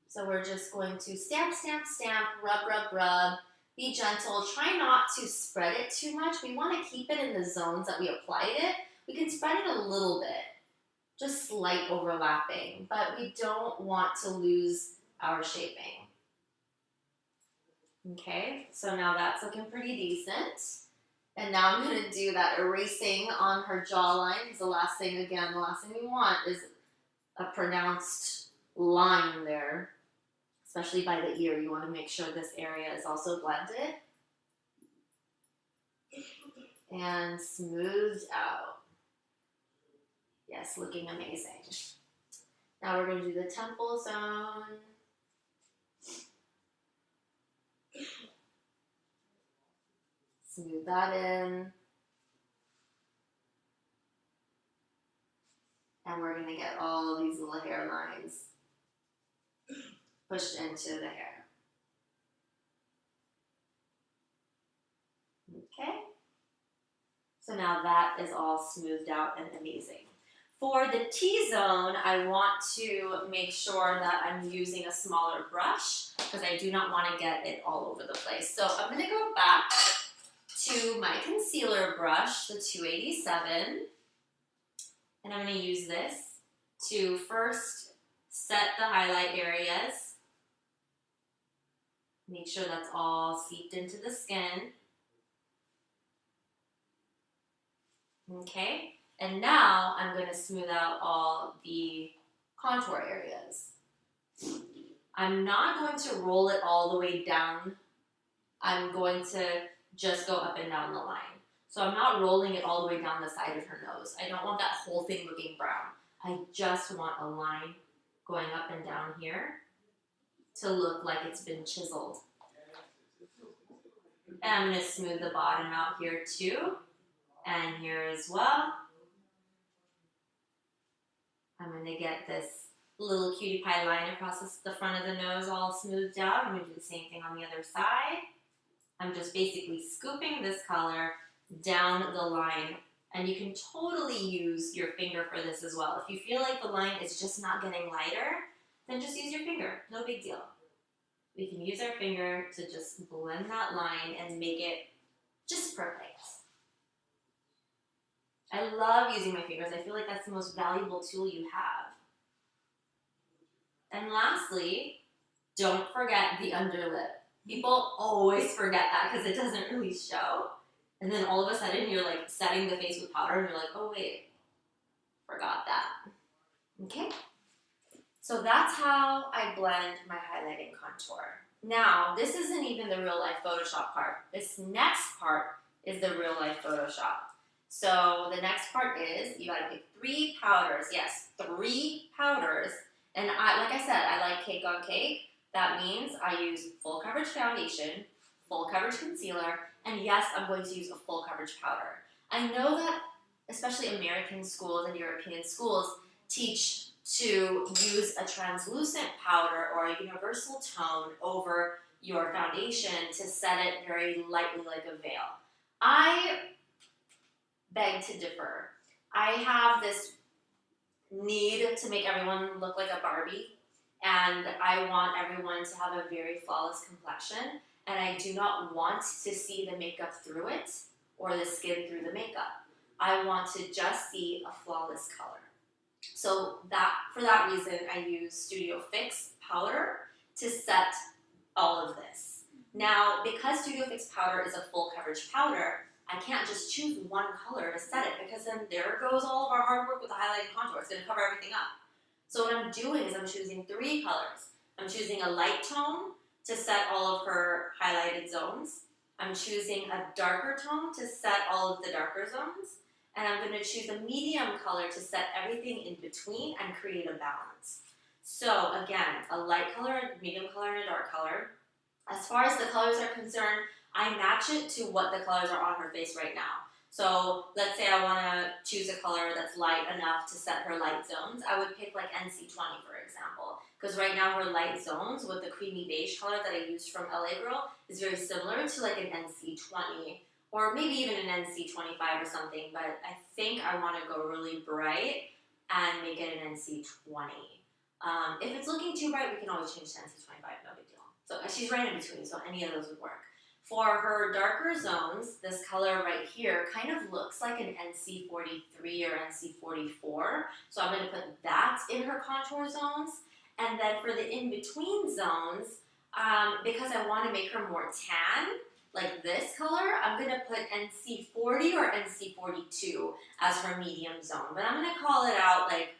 S1: So we're just going to stamp, stamp, stamp, rub, rub, rub. Be gentle. Try not to spread it too much. We want to keep it in the zones that we applied it. We can spread it a little bit, just slight overlapping, but we don't want to lose our shaping. Okay, so now that's looking pretty decent. And now I'm going to do that erasing on her jawline, because the last thing we want is a pronounced line there, especially by the ear. You want to make sure this area is also blended and smoothed out. Yes, looking amazing. Now we're going to do the temple zone. Smooth that in. And we're going to get all these little hairlines pushed into the hair. Okay. So now that is all smoothed out and amazing. For the T-zone, I want to make sure that I'm using a smaller brush because I do not want to get it all over the place. So I'm going to go back to my concealer brush, the 287, and I'm going to use this to first set the highlight areas. Make sure that's all seeped into the skin. Okay, and now I'm going to smooth out all the contour areas. I'm not going to roll it all the way down. I'm going to just go up and down the line. So I'm not rolling it all the way down the side of her nose. I don't want that whole thing looking brown. I just want a line going up and down here to look like it's been chiseled. And I'm going to smooth the bottom out here too, and here as well. I'm going to get this little cutie pie line across the front of the nose all smoothed out. I'm going to do the same thing on the other side. I'm just basically scooping this color down the line, and you can totally use your finger for this as well. If you feel like the line is just not getting lighter, then just use your finger. No big deal. We can use our finger to just blend that line and make it just perfect. I love using my fingers. I feel like that's the most valuable tool you have. And lastly, don't forget the underlip. People always forget that because it doesn't really show. And then all of a sudden you're like setting the face with powder and you're like, oh wait, forgot that. Okay? So that's how I blend my highlight and contour. Now, this isn't even the real life Photoshop part. This next part is the real life Photoshop. So the next part is you gotta pick 3 powders. Yes, 3 powders. And like I said, I like cake on cake. That means I use full coverage foundation, full coverage concealer, and yes, I'm going to use a full coverage powder. I know that especially American schools and European schools teach to use a translucent powder or a universal tone over your foundation to set it very lightly like a veil. I beg to differ. I have this need to make everyone look like a Barbie, and I want everyone to have a very flawless complexion, and I do not want to see the makeup through it. or the skin through the makeup. I want to just see a flawless color. So for that reason, I use Studio Fix powder to set all of this. Now, because Studio Fix powder is a full coverage powder, I can't just choose one color to set it, because then there goes all of our hard work with the highlighting contour. It's going to cover everything up. So what I'm doing is I'm choosing 3 colors. I'm choosing a light tone to set all of her highlighted zones. I'm choosing a darker tone to set all of the darker zones. And I'm going to choose a medium color to set everything in between and create a balance. So again, a light color, a medium color, and a dark color. As far as the colors are concerned, I match it to what the colors are on her face right now. So let's say I want to choose a color that's light enough to set her light zones. I would pick like NC20, for example, because right now her light zones with the creamy beige color that I used from LA Girl is very similar to like an NC20 or maybe even an NC25 or something, but I think I want to go really bright and make it an NC20. If it's looking too bright, we can always change to NC25, no big deal. So she's right in between, so any of those would work. For her darker zones, this color right here kind of looks like an NC43 or NC44. So I'm going to put that in her contour zones. And then for the in-between zones, because I want to make her more tan, like this color, I'm going to put NC40 or NC42 as her medium zone. But I'm going to call it out, like,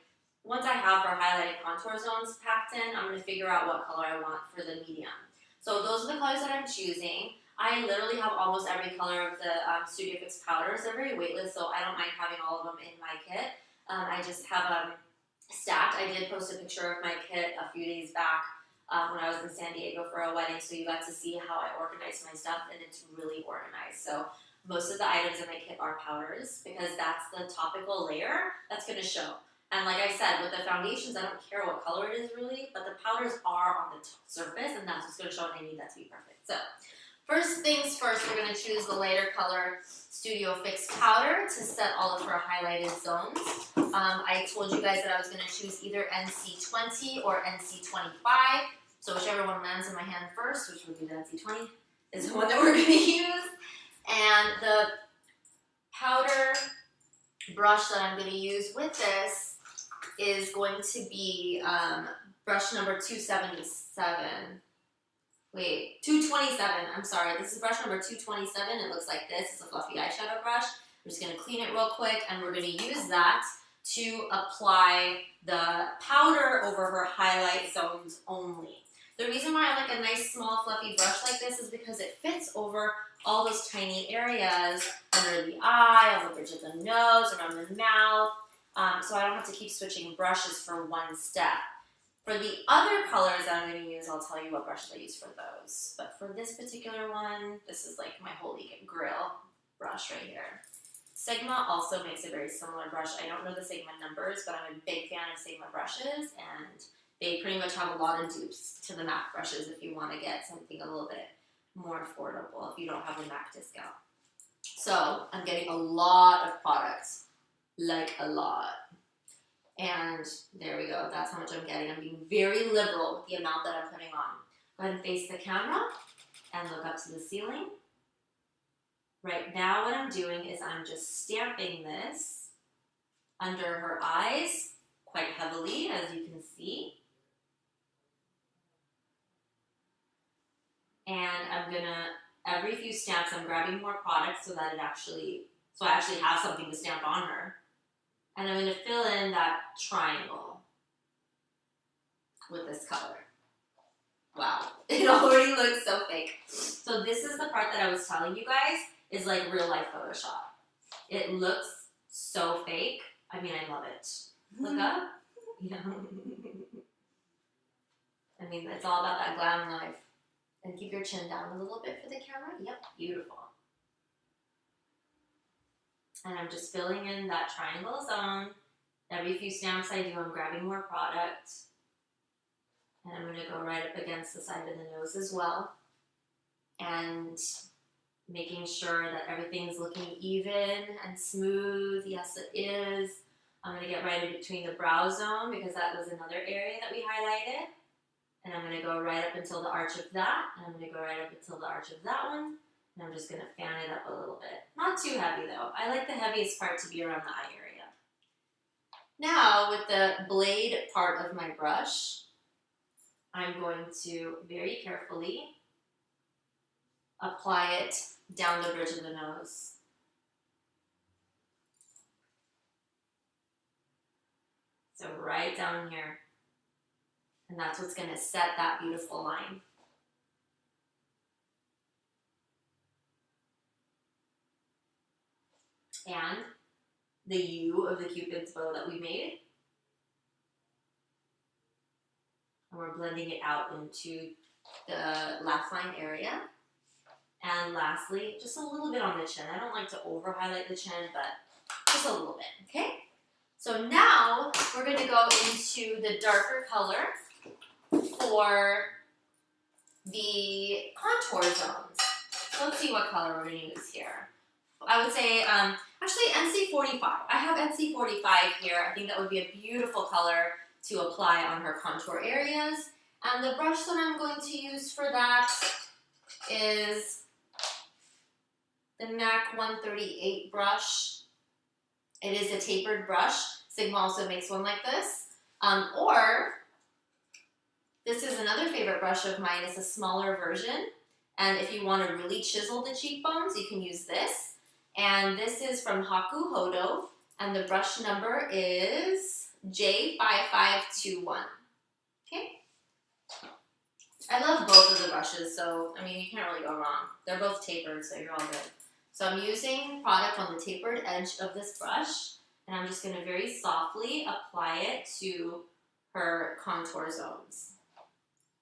S1: once I have her highlighted contour zones packed in, I'm going to figure out what color I want for the medium. So those are the colors that I'm choosing. I literally have almost every color of the Studio Fix powders. They're very weightless, so I don't mind having all of them in my kit. I just have them stacked. I did post a picture of my kit a few days back when I was in San Diego for a wedding, so you got to see how I organized my stuff, and it's really organized. So most of the items in my kit are powders, because that's the topical layer that's going to show. And like I said, with the foundations, I don't care what color it is really, but the powders are on the surface, and that's what's going to show, and I need that to be perfect. So first things first, we're going to choose the lighter color Studio Fix powder to set all of her highlighted zones. I told you guys that I was going to choose either NC20 or NC25. So whichever one lands in my hand first, which would be the NC20, is the one that we're going to use. And the powder brush that I'm going to use with this is going to be brush number 227. Wait, 227, I'm sorry. This is brush number 227. It looks like this. It's a fluffy eyeshadow brush. I'm just going to clean it real quick, and we're going to use that to apply the powder over her highlight zones only. The reason why I like a nice, small, fluffy brush like this is because it fits over all those tiny areas under the eye, on the bridge of the nose, around the mouth, so I don't have to keep switching brushes for one step. For the other colors that I'm going to use, I'll tell you what brushes I use for those. But for this particular one, this is like my holy grail brush right here. Sigma also makes a very similar brush. I don't know the Sigma numbers, but I'm a big fan of Sigma brushes, and they pretty much have a lot of dupes to the MAC brushes if you want to get something a little bit more affordable if you don't have a MAC discount. So I'm getting a lot of products, like a lot. And there we go, that's how much I'm getting. I'm being very liberal with the amount that I'm putting on. Go ahead and face the camera and look up to the ceiling. Right now what I'm doing is I'm just stamping this under her eyes quite heavily, as you can see. And I'm gonna, every few stamps, I'm grabbing more product so that I actually have something to stamp on her. And I'm going to fill in that triangle with this color. Wow, it already looks so fake. So this is the part that I was telling you guys is like real life Photoshop. It looks so fake. I mean, I love it. Look up. Yeah. I mean, it's all about that glam life. And keep your chin down a little bit for the camera. Yep, beautiful. And I'm just filling in that triangle zone. Every few stamps I do, I'm grabbing more product. And I'm going to go right up against the side of the nose as well. And making sure that everything's looking even and smooth. Yes, it is. I'm going to get right in between the brow zone because that was another area that we highlighted. And I'm going to go right up until the arch of that. And I'm going to go right up until the arch of that one. And I'm just going to fan it up a little bit. Not too heavy though. I like the heaviest part to be around the eye area. Now with the blade part of my brush, I'm going to very carefully apply it down the bridge of the nose. So right down here. And that's what's going to set that beautiful line. And the U of the Cupid's bow that we made. And we're blending it out into the laugh line area. And lastly, just a little bit on the chin. I don't like to over highlight the chin, but just a little bit, okay? So now we're going to go into the darker color for the contour zones. So let's see what color we're going to use here. I would say, actually NC45. I have NC45 here. I think that would be a beautiful color to apply on her contour areas. And the brush that I'm going to use for that is the MAC 138 brush. It is a tapered brush. Sigma also makes one like this. Or, this is another favorite brush of mine. It's a smaller version. And if you want to really chisel the cheekbones, you can use this. And this is from Haku Hodo. And the brush number is J5521. Okay? I love both of the brushes, so, I mean, you can't really go wrong. They're both tapered, so you're all good. So I'm using product on the tapered edge of this brush, and I'm just going to very softly apply it to her contour zones.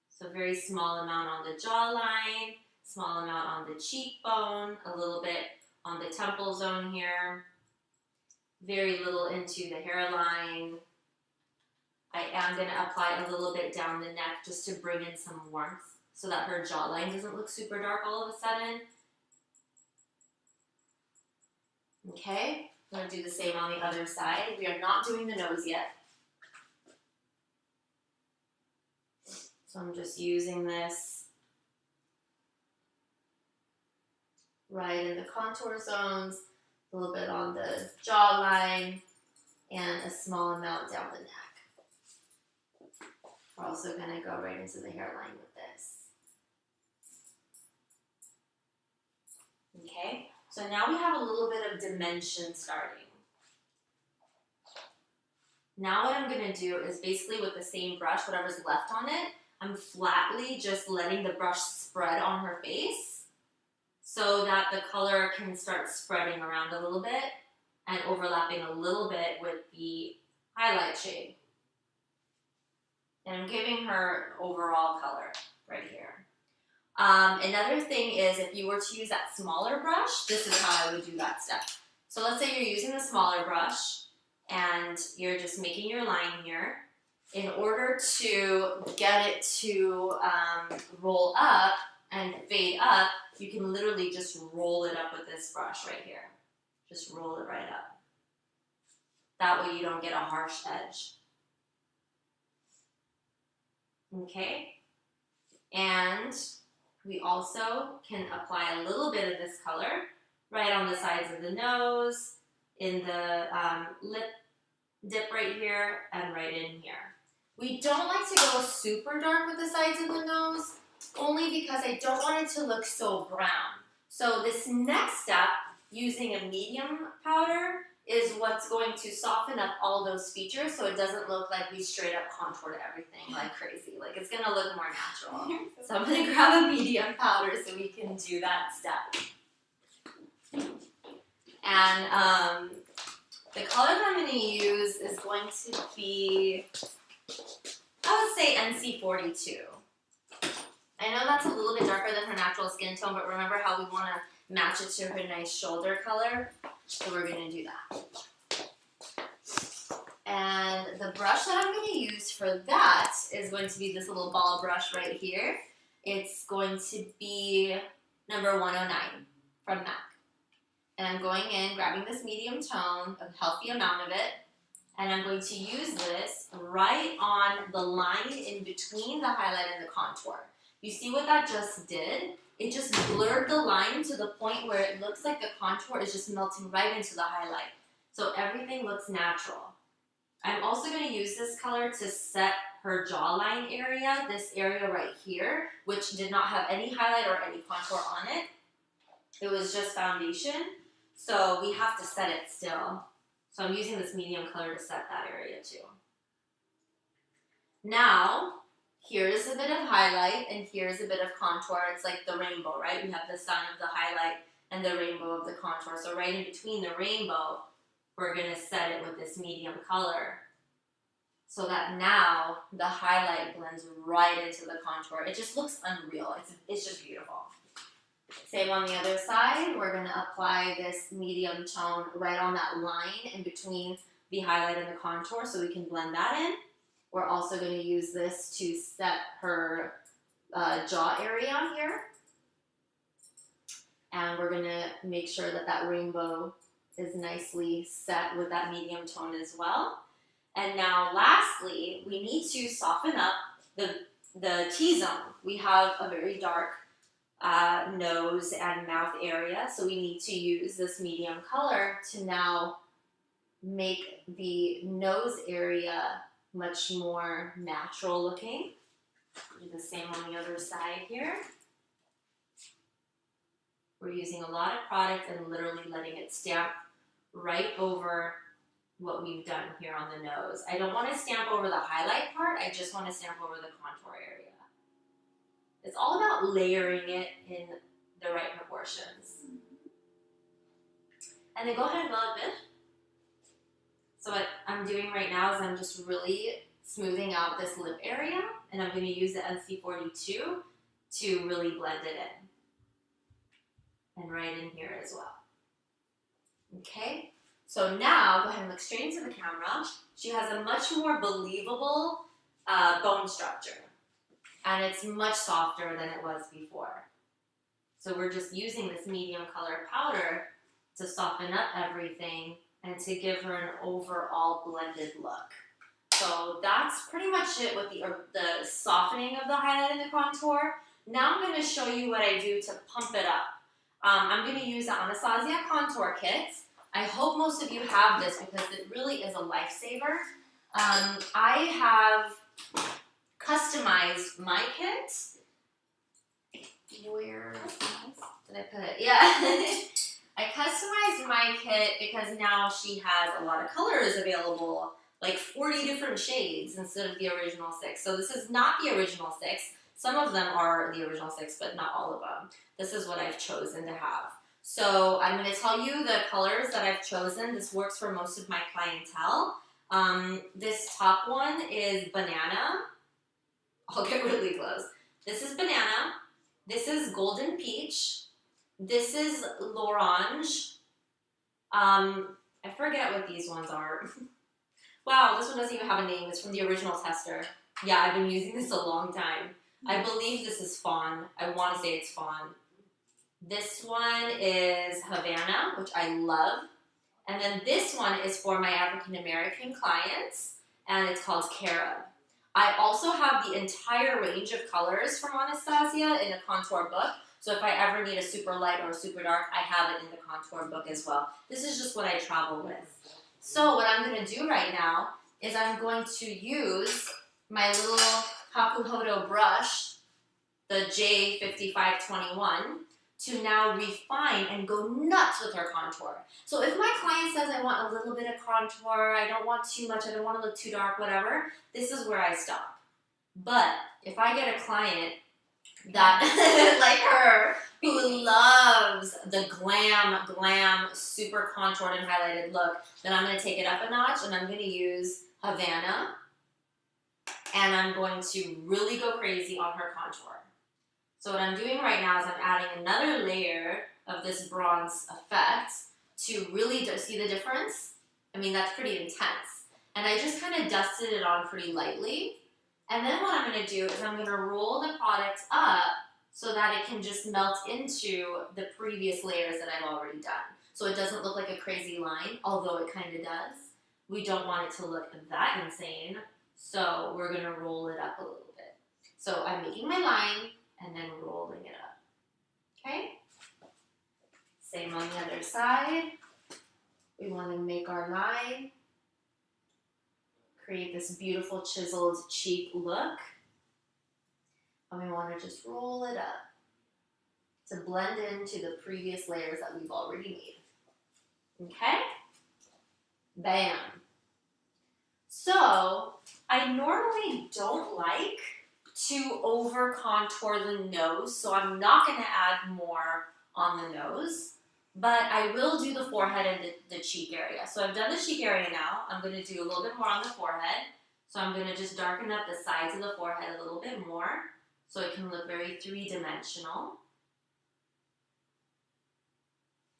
S1: So very small amount on the jawline, small amount on the cheekbone, a little bit on the temple zone here, very little into the hairline. I am going to apply a little bit down the neck just to bring in some warmth so that her jawline doesn't look super dark all of a sudden. Okay, I'm going to do the same on the other side. We are not doing the nose yet. So I'm just using this right in the contour zones, a little bit on the jawline, and a small amount down the neck. We're also going to go right into the hairline with this. Okay, so now we have a little bit of dimension starting. Now what I'm going to do is basically with the same brush, whatever's left on it, I'm flatly just letting the brush spread on her face so that the color can start spreading around a little bit and overlapping a little bit with the highlight shade. And I'm giving her overall color right here. Another thing is if you were to use that smaller brush, this is how I would do that step. So let's say you're using the smaller brush and you're just making your line here. In order to get it to roll up and fade up, you can literally just roll it up with this brush right here. Just roll it right up. That way you don't get a harsh edge. Okay? And we also can apply a little bit of this color right on the sides of the nose, in the lip dip right here, and right in here. We don't like to go super dark with the sides of the nose, only because I don't want it to look so brown. So this next step, using a medium powder, is what's going to soften up all those features so it doesn't look like we straight up contoured everything like crazy. Like it's gonna look more natural. So I'm gonna grab a medium powder so we can do that step. And the color that I'm gonna use is going to be, I would say NC42. I know that's a little bit darker than her natural skin tone, but remember how we wanna match it to her nice shoulder color? So we're going to do that. And the brush that I'm going to use for that is going to be this little ball brush right here. It's going to be number 109 from MAC. And I'm going in, grabbing this medium tone, a healthy amount of it, and I'm going to use this right on the line in between the highlight and the contour. You see what that just did? it just blurred the line to the point where it looks like the contour is just melting right into the highlight. So everything looks natural. I'm also going to use this color to set her jawline area, this area right here, which did not have any highlight or any contour on it. It was just foundation, so we have to set it still. So I'm using this medium color to set that area too. Now, here's a bit of highlight and here's a bit of contour. It's like the rainbow, right? We have the sun of the highlight and the rainbow of the contour. So right in between the rainbow, we're going to set it with this medium color so that now the highlight blends right into the contour. It just looks unreal. It's just beautiful. Same on the other side. We're going to apply this medium tone right on that line in between the highlight and the contour so we can blend that in. We're also going to use this to set her jaw area here. And we're going to make sure that that rainbow is nicely set with that medium tone as well. And now lastly, we need to soften up the T-zone. We have a very dark nose and mouth area, so we need to use this medium color to now make the nose area much more natural looking. Do the same on the other side here. We're using a lot of product and literally letting it stamp right over what we've done here on the nose. I don't want to stamp over the highlight part, I just want to stamp over the contour area. It's all about layering it in the right proportions. And then go ahead and blow it. So what I'm doing right now is I'm just really smoothing out this lip area, and I'm going to use the NC42 to really blend it in. And right in here as well. Okay, so now go ahead and look straight into the camera. She has a much more believable bone structure, and it's much softer than it was before. So we're just using this medium color powder to soften up everything and to give her an overall blended look. So that's pretty much it with the softening of the highlight and the contour. Now I'm going to show you what I do to pump it up. I'm going to use the Anastasia Contour Kit. I hope most of you have this because it really is a lifesaver. I have customized my kit. Where did I put it? Yeah. I customized my kit because now she has a lot of colors available, like 40 different shades instead of the original 6. So this is not the original 6. Some of them are the original 6, but not all of them. This is what I've chosen to have. So I'm going to tell you the colors that I've chosen. This works for most of my clientele. This top one is Banana. I'll get really close. This is Banana. This is Golden Peach. This is L'Orange. I forget what these ones are. Wow, this one doesn't even have a name. It's from the original tester. Yeah, I've been using this a long time. I believe this is Fawn. I want to say it's Fawn. This one is Havana, which I love. And then this one is for my African American clients, and it's called Carob. I also have the entire range of colors from Anastasia in a contour book. So if I ever need a super light or a super dark, I have it in the contour book as well. This is just what I travel with. So what I'm going to do right now is I'm going to use my little Hakuhodo brush, the J5521, to now refine and go nuts with her contour. So if my client says I want a little bit of contour, I don't want too much, I don't want to look too dark, whatever, this is where I stop. But if I get a client that, like her, who loves the glam, super contoured and highlighted look, then I'm going to take it up a notch and I'm going to use Havana, and I'm going to really go crazy on her contour. So what I'm doing right now is I'm adding another layer of this bronze effect to really see the difference. I mean, that's pretty intense. And I just kind of dusted it on pretty lightly. And then what I'm going to do is I'm going to roll the product up so that it can just melt into the previous layers that I've already done. So it doesn't look like a crazy line, although it kind of does. We don't want it to look that insane, so we're going to roll it up a little bit. So I'm making my line and then rolling it up. Okay? Same on the other side. We want to make our line, create this beautiful chiseled cheek look. And we want to just roll it up to blend into the previous layers that we've already made. Okay? Bam. So, I normally don't like to over contour the nose, so I'm not going to add more on the nose, but I will do the forehead and the cheek area. So I've done the cheek area now. I'm going to do a little bit more on the forehead. So I'm going to just darken up the sides of the forehead a little bit more so it can look very three-dimensional.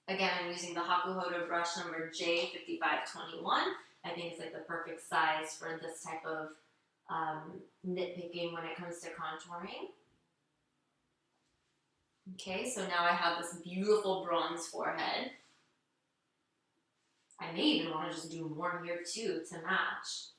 S1: Again, I'm using the Hakuhodo brush number J5521. I think it's like the perfect size for this type of nitpicking when it comes to contouring. Okay, so now I have this beautiful bronze forehead. I may even want to just do more here too to match.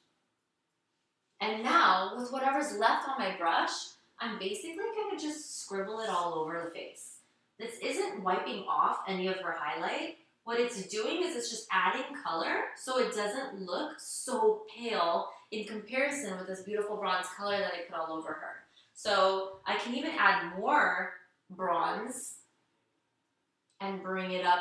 S1: And now, with whatever's left on my brush, I'm basically going to just scribble it all over the face. This isn't wiping off any of her highlight. What it's doing is it's just adding color so it doesn't look so pale in comparison with this beautiful bronze color that I put all over her. So I can even add more bronze and bring it up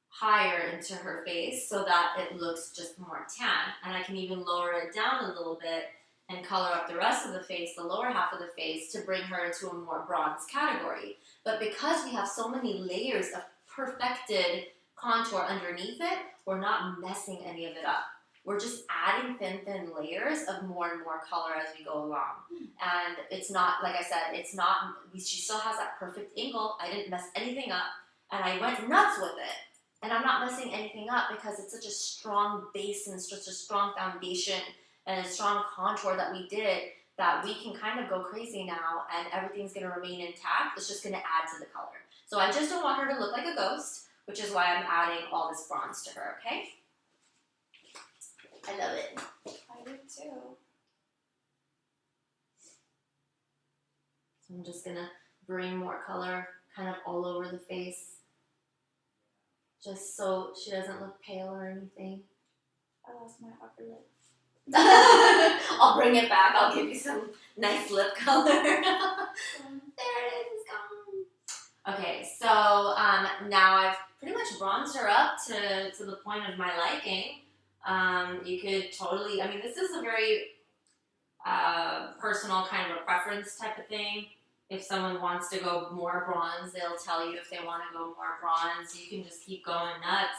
S1: higher into her face so that it looks just more tan. And I can even lower it down a little bit and color up the rest of the face, the lower half of the face, to bring her into a more bronze category. But because we have so many layers of perfected contour underneath it, we're not messing any of it up. We're just adding thin layers of more and more color as we go along. And it's not, like I said, it's not, she still has that perfect angle. I didn't mess anything up, and I went nuts with it. And I'm not messing anything up because it's such a strong base and such a strong foundation and a strong contour that we did that we can kind of go crazy now and everything's going to remain intact. It's just going to add to the color. So I just don't want her to look like a ghost, which is why I'm adding all this bronze to her, okay? I love it.
S2: I do too.
S1: So I'm just going to bring more color kind of all over the face, just so she doesn't look pale or anything.
S2: I lost my upper lip.
S1: I'll bring it back. I'll give you some nice lip color. There it is. It's gone. Okay, so now I've pretty much bronzed her up to the point of my liking. You could totally, I mean, this is a very personal kind of a preference type of thing. If someone wants to go more bronze, they'll tell you if they want to go more bronze. You can just keep going nuts.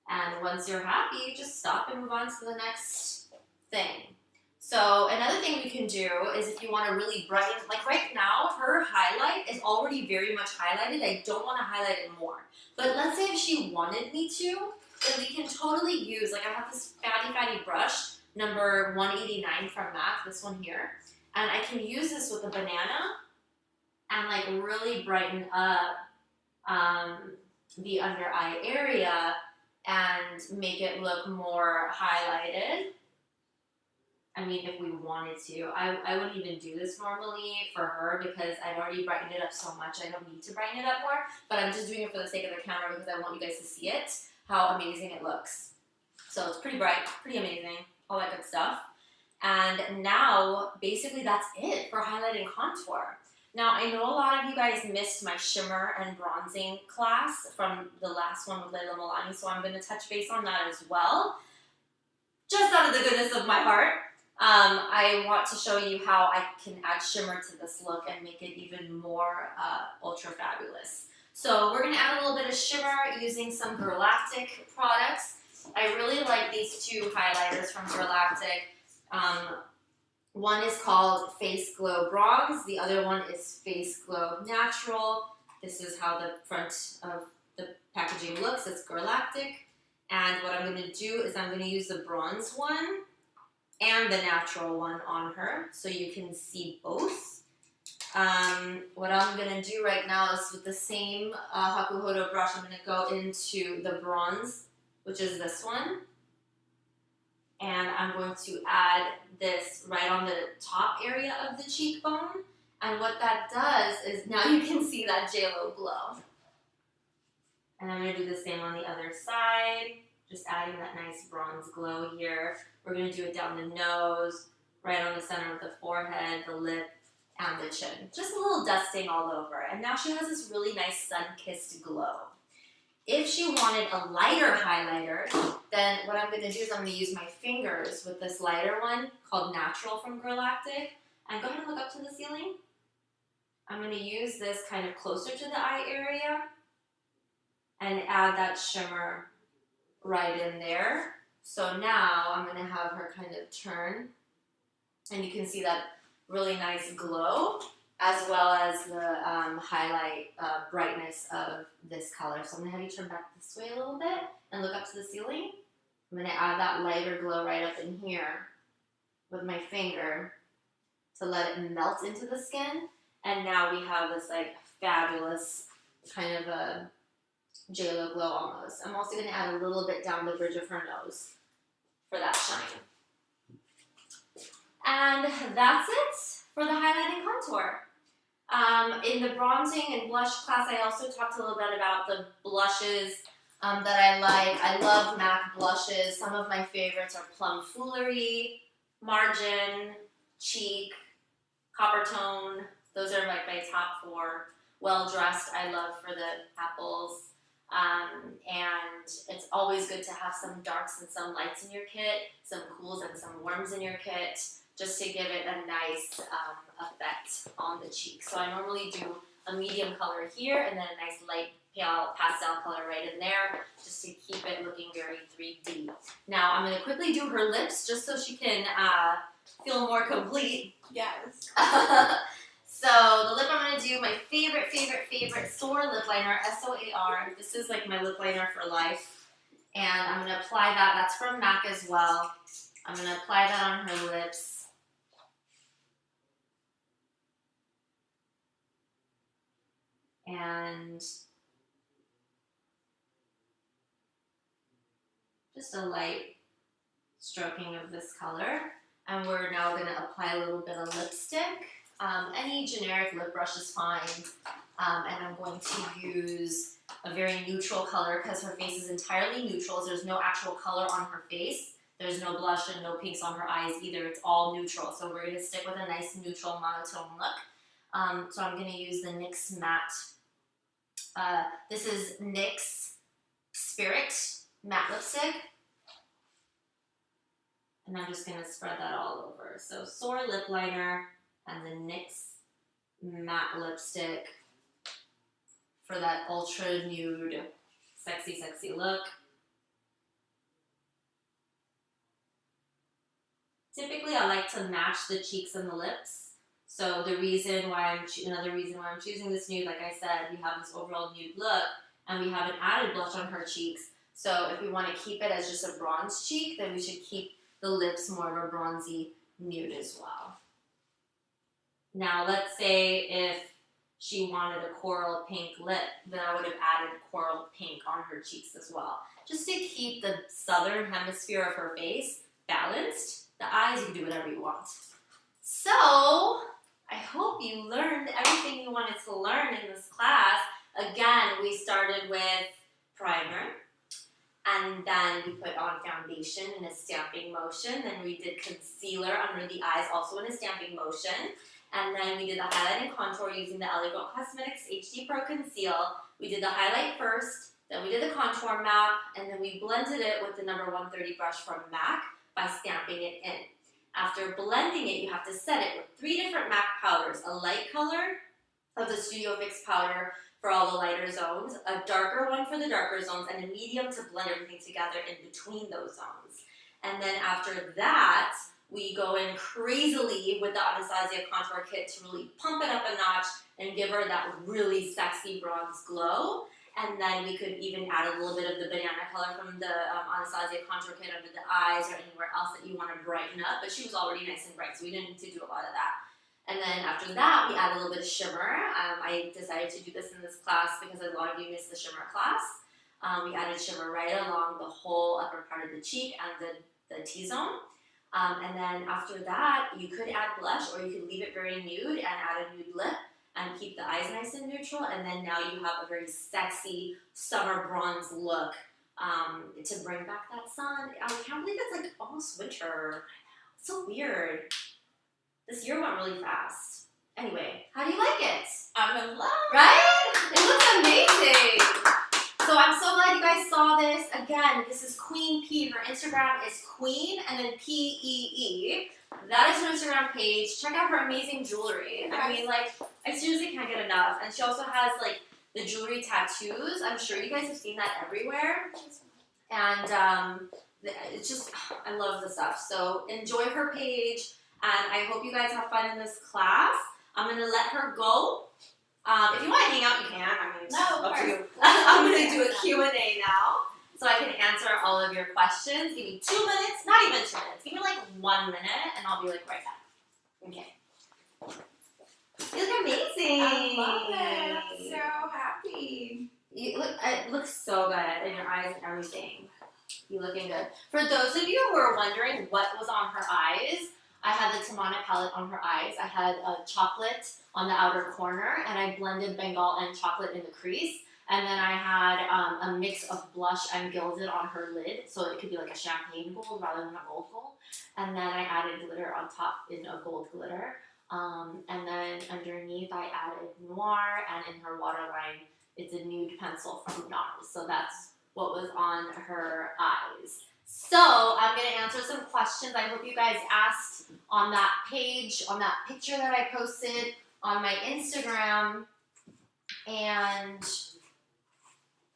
S1: And once you're happy, just stop and move on to the next thing. So another thing we can do is if you want to really brighten, like right now, her highlight is already very much highlighted. I don't want to highlight it more. But let's say if she wanted me to, then we can totally use, like I have this fatty brush, number 189 from MAC, this one here. And I can use this with a banana and like really brighten up the under eye area and make it look more highlighted. I mean, if we wanted to. I wouldn't even do this normally for her because I've already brightened it up so much. I don't need to brighten it up more, but I'm just doing it for the sake of the camera because I want you guys to see it, how amazing it looks. So it's pretty bright, pretty amazing, all that good stuff. And now, basically that's it for highlighting contour. Now, I know a lot of you guys missed my shimmer and bronzing class from the last one with Layla Milani, so I'm going to touch base on that as well. Just out of the goodness of my heart, I want to show you how I can add shimmer to this look and make it even more ultra fabulous. So we're going to add a little bit of shimmer using some Girlactic products. I really like these two highlighters from Girlactic. One is called Face Glow Bronze. The other one is Face Glow Natural. This is how the front of the packaging looks. It's Girlactic. And what I'm going to do is I'm going to use the bronze one and the natural one on her so you can see both. What I'm going to do right now is with the same Hakuhodo brush, I'm going to go into the bronze, which is this one. And I'm going to add this right on the top area of the cheekbone. And what that does is now you can see that JLo glow. And I'm going to do the same on the other side, just adding that nice bronze glow here. We're going to do it down the nose, right on the center of the forehead, the lip, and the chin. Just a little dusting all over. And now she has this really nice sun-kissed glow. If she wanted a lighter highlighter, then what I'm going to do is I'm going to use my fingers with this lighter one called Natural from Galactic. And go ahead and look up to the ceiling. I'm going to use this kind of closer to the eye area and add that shimmer right in there. So now I'm going to have her kind of turn, and you can see that really nice glow as well as the highlight brightness of this color. So I'm going to have you turn back this way a little bit and look up to the ceiling. I'm going to add that lighter glow right up in here with my finger to let it melt into the skin. And now we have this like fabulous kind of a JLo glow almost. I'm also going to add a little bit down the bridge of her nose for that shine. And that's it for the highlight and contour. In the bronzing and blush class, I also talked a little bit about the blushes that I like. I love MAC blushes. Some of my favorites are Plum Foolery, Margin, Cheek, Copper Tone. Those are like my top 4. Well Dressed, I love for the apples. And it's always good to have some darks and some lights in your kit, some cools and some warms in your kit, just to give it a nice effect on the cheek. So I normally do a medium color here and then a nice light pale pastel color right in there, just to keep it looking very 3D. Now I'm going to quickly do her lips just so she can feel more complete.
S2: Yes.
S1: So the lip I'm going to do, my favorite Soar lip liner, SOAR. This is like my lip liner for life. And I'm going to apply that. That's from MAC as well. I'm going to apply that on her lips. And just a light stroking of this color. And we're now going to apply a little bit of lipstick. Any generic lip brush is fine, and I'm going to use a very neutral color because her face is entirely neutral. So there's no actual color on her face. There's no blush and no pinks on her eyes either. It's all neutral. So we're going to stick with a nice neutral monotone look. So I'm going to use the NYX Matte. This is NYX Spirit Matte Lipstick. And I'm just going to spread that all over. So Soar lip liner and the NYX Matte Lipstick for that ultra nude, sexy look. Typically, I like to match the cheeks and the lips. So another reason why I'm choosing this nude, like I said, we have this overall nude look, and we have an added blush on her cheeks. So if we want to keep it as just a bronze cheek, then we should keep the lips more of a bronzy nude as well. Now, let's say if she wanted a coral pink lip, then I would have added coral pink on her cheeks as well. Just to keep the southern hemisphere of her face balanced. The eyes, you can do whatever you want. So, I hope you learned everything you wanted to learn in this class. Again, we started with primer, and then we put on foundation in a stamping motion. Then we did concealer under the eyes, also in a stamping motion. And then we did the highlight and contour using the LA Girl Cosmetics HD Pro Conceal. We did the highlight first, then we did the contour map, and then we blended it with the number 130 brush from MAC by stamping it in. After blending it, you have to set it with 3 different MAC powders. A light color of the Studio Fix powder for all the lighter zones, a darker one for the darker zones, and a medium to blend everything together in between those zones. And then after that, we go in crazily with the Anastasia Contour Kit to really pump it up a notch and give her that really sexy bronze glow. And then we could even add a little bit of the banana color from the Anastasia Contour Kit under the eyes or anywhere else that you want to brighten up. But she was already nice and bright, so we didn't need to do a lot of that. And then after that, we add a little bit of shimmer. I decided to do this in this class because a lot of you missed the shimmer class. We added shimmer right along the whole upper part of the cheek and the T-zone. And then after that, you could add blush or you could leave it very nude and add a nude lip and keep the eyes nice and neutral. And then now you have a very sexy summer bronze look to bring back that sun. I can't believe it's like almost winter. It's so weird. This year went really fast. Anyway, how do you like it?
S2: I'm in love.
S1: Right? It looks amazing. So I'm so glad you guys saw this. Again, this is Queen P. Her Instagram is Queen and then P-E-E. That is her Instagram page. Check out her amazing jewelry. I mean, like, I seriously can't get enough. And she also has, like, the jewelry tattoos. I'm sure you guys have seen that everywhere. And it's just, I love the stuff. So enjoy her page. And I hope you guys have fun in this class. I'm going to let her go. If you want to hang out, you can. I mean, it's up to you. I'm going to do a Q&A now so I can answer all of your questions. Give me 2 minutes, not even 2 minutes. Give me like 1 minute and I'll be like right back. Okay. You look amazing.
S2: I love it. I'm so happy.
S1: It looks so good in your eyes and everything. You looking good. For those of you who are wondering what was on her eyes, I had the Tamana palette on her eyes. I had a chocolate on the outer corner, and I blended Bengal and chocolate in the crease. And then I had a mix of blush and gilded on her lid, so it could be like a champagne gold rather than a gold gold. And then I added glitter on top in a gold glitter. And then underneath I added noir, and in her waterline, it's a nude pencil from NARS. So that's what was on her eyes. So I'm going to answer some questions I hope you guys asked on that page, on that picture that I posted on my Instagram. And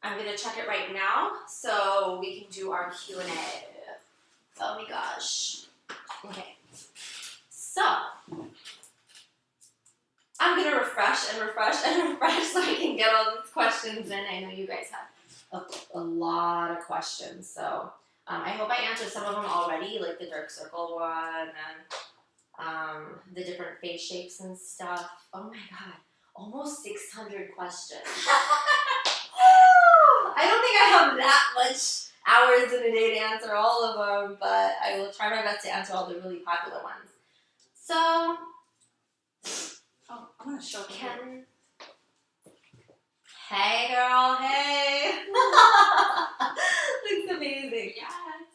S1: I'm going to check it right now so we can do our Q&A. Oh my gosh. Okay. So I'm going to refresh and refresh and refresh so I can get all these questions in. I know you guys have a lot of questions, so I hope I answered some of them already, like the dark circle one and the different face shapes and stuff. Oh my god, almost 600 questions. I don't think I have that much hours in a day to answer all of them, but I will try my best to answer all the really popular ones. So,
S2: Oh, I'm going to show you.
S1: Hey girl, hey! Looks amazing.
S2: Yes.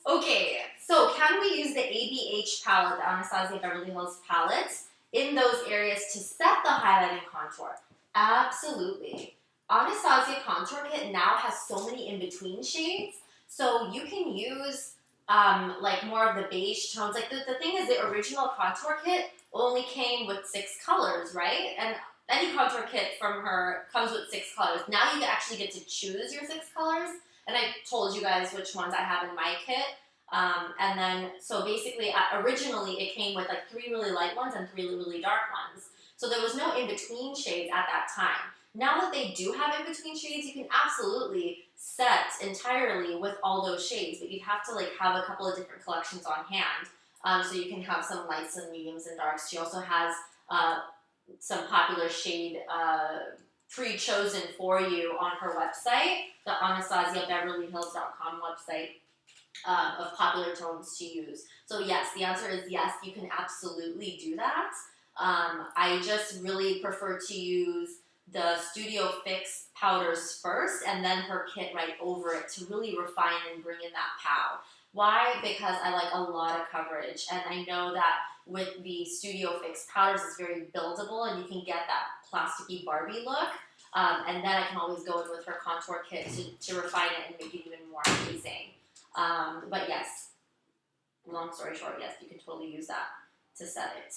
S1: Okay, so can we use the ABH palette, the Anastasia Beverly Hills palette, in those areas to set the highlight and contour? Absolutely. Anastasia Contour Kit now has so many in-between shades, so you can use like more of the beige tones. Like the thing is, the original contour kit only came with 6 colors, right? And any contour kit from her comes with 6 colors. Now you actually get to choose your 6 colors. And I told you guys which ones I have in my kit. And then, so basically, originally it came with like 3 really light ones and 3 really dark ones. So there was no in-between shades at that time. Now that they do have in-between shades, you can absolutely set entirely with all those shades, but you'd have to like have a couple of different collections on hand. So you can have some lights and mediums and darks. She also has some popular shade pre-chosen for you on her website, the AnastasiaBeverlyHills.com website, of popular tones to use. So yes, the answer is yes, you can absolutely do that. I just really prefer to use the Studio Fix powders first and then her kit right over it to really refine and bring in that pow. Why? Because I like a lot of coverage, and I know that with the Studio Fix powders, it's very buildable and you can get that plasticky Barbie look. And then I can always go in with her contour kit to refine it and make it even more amazing. But yes, long story short, yes, you can totally use that to set it.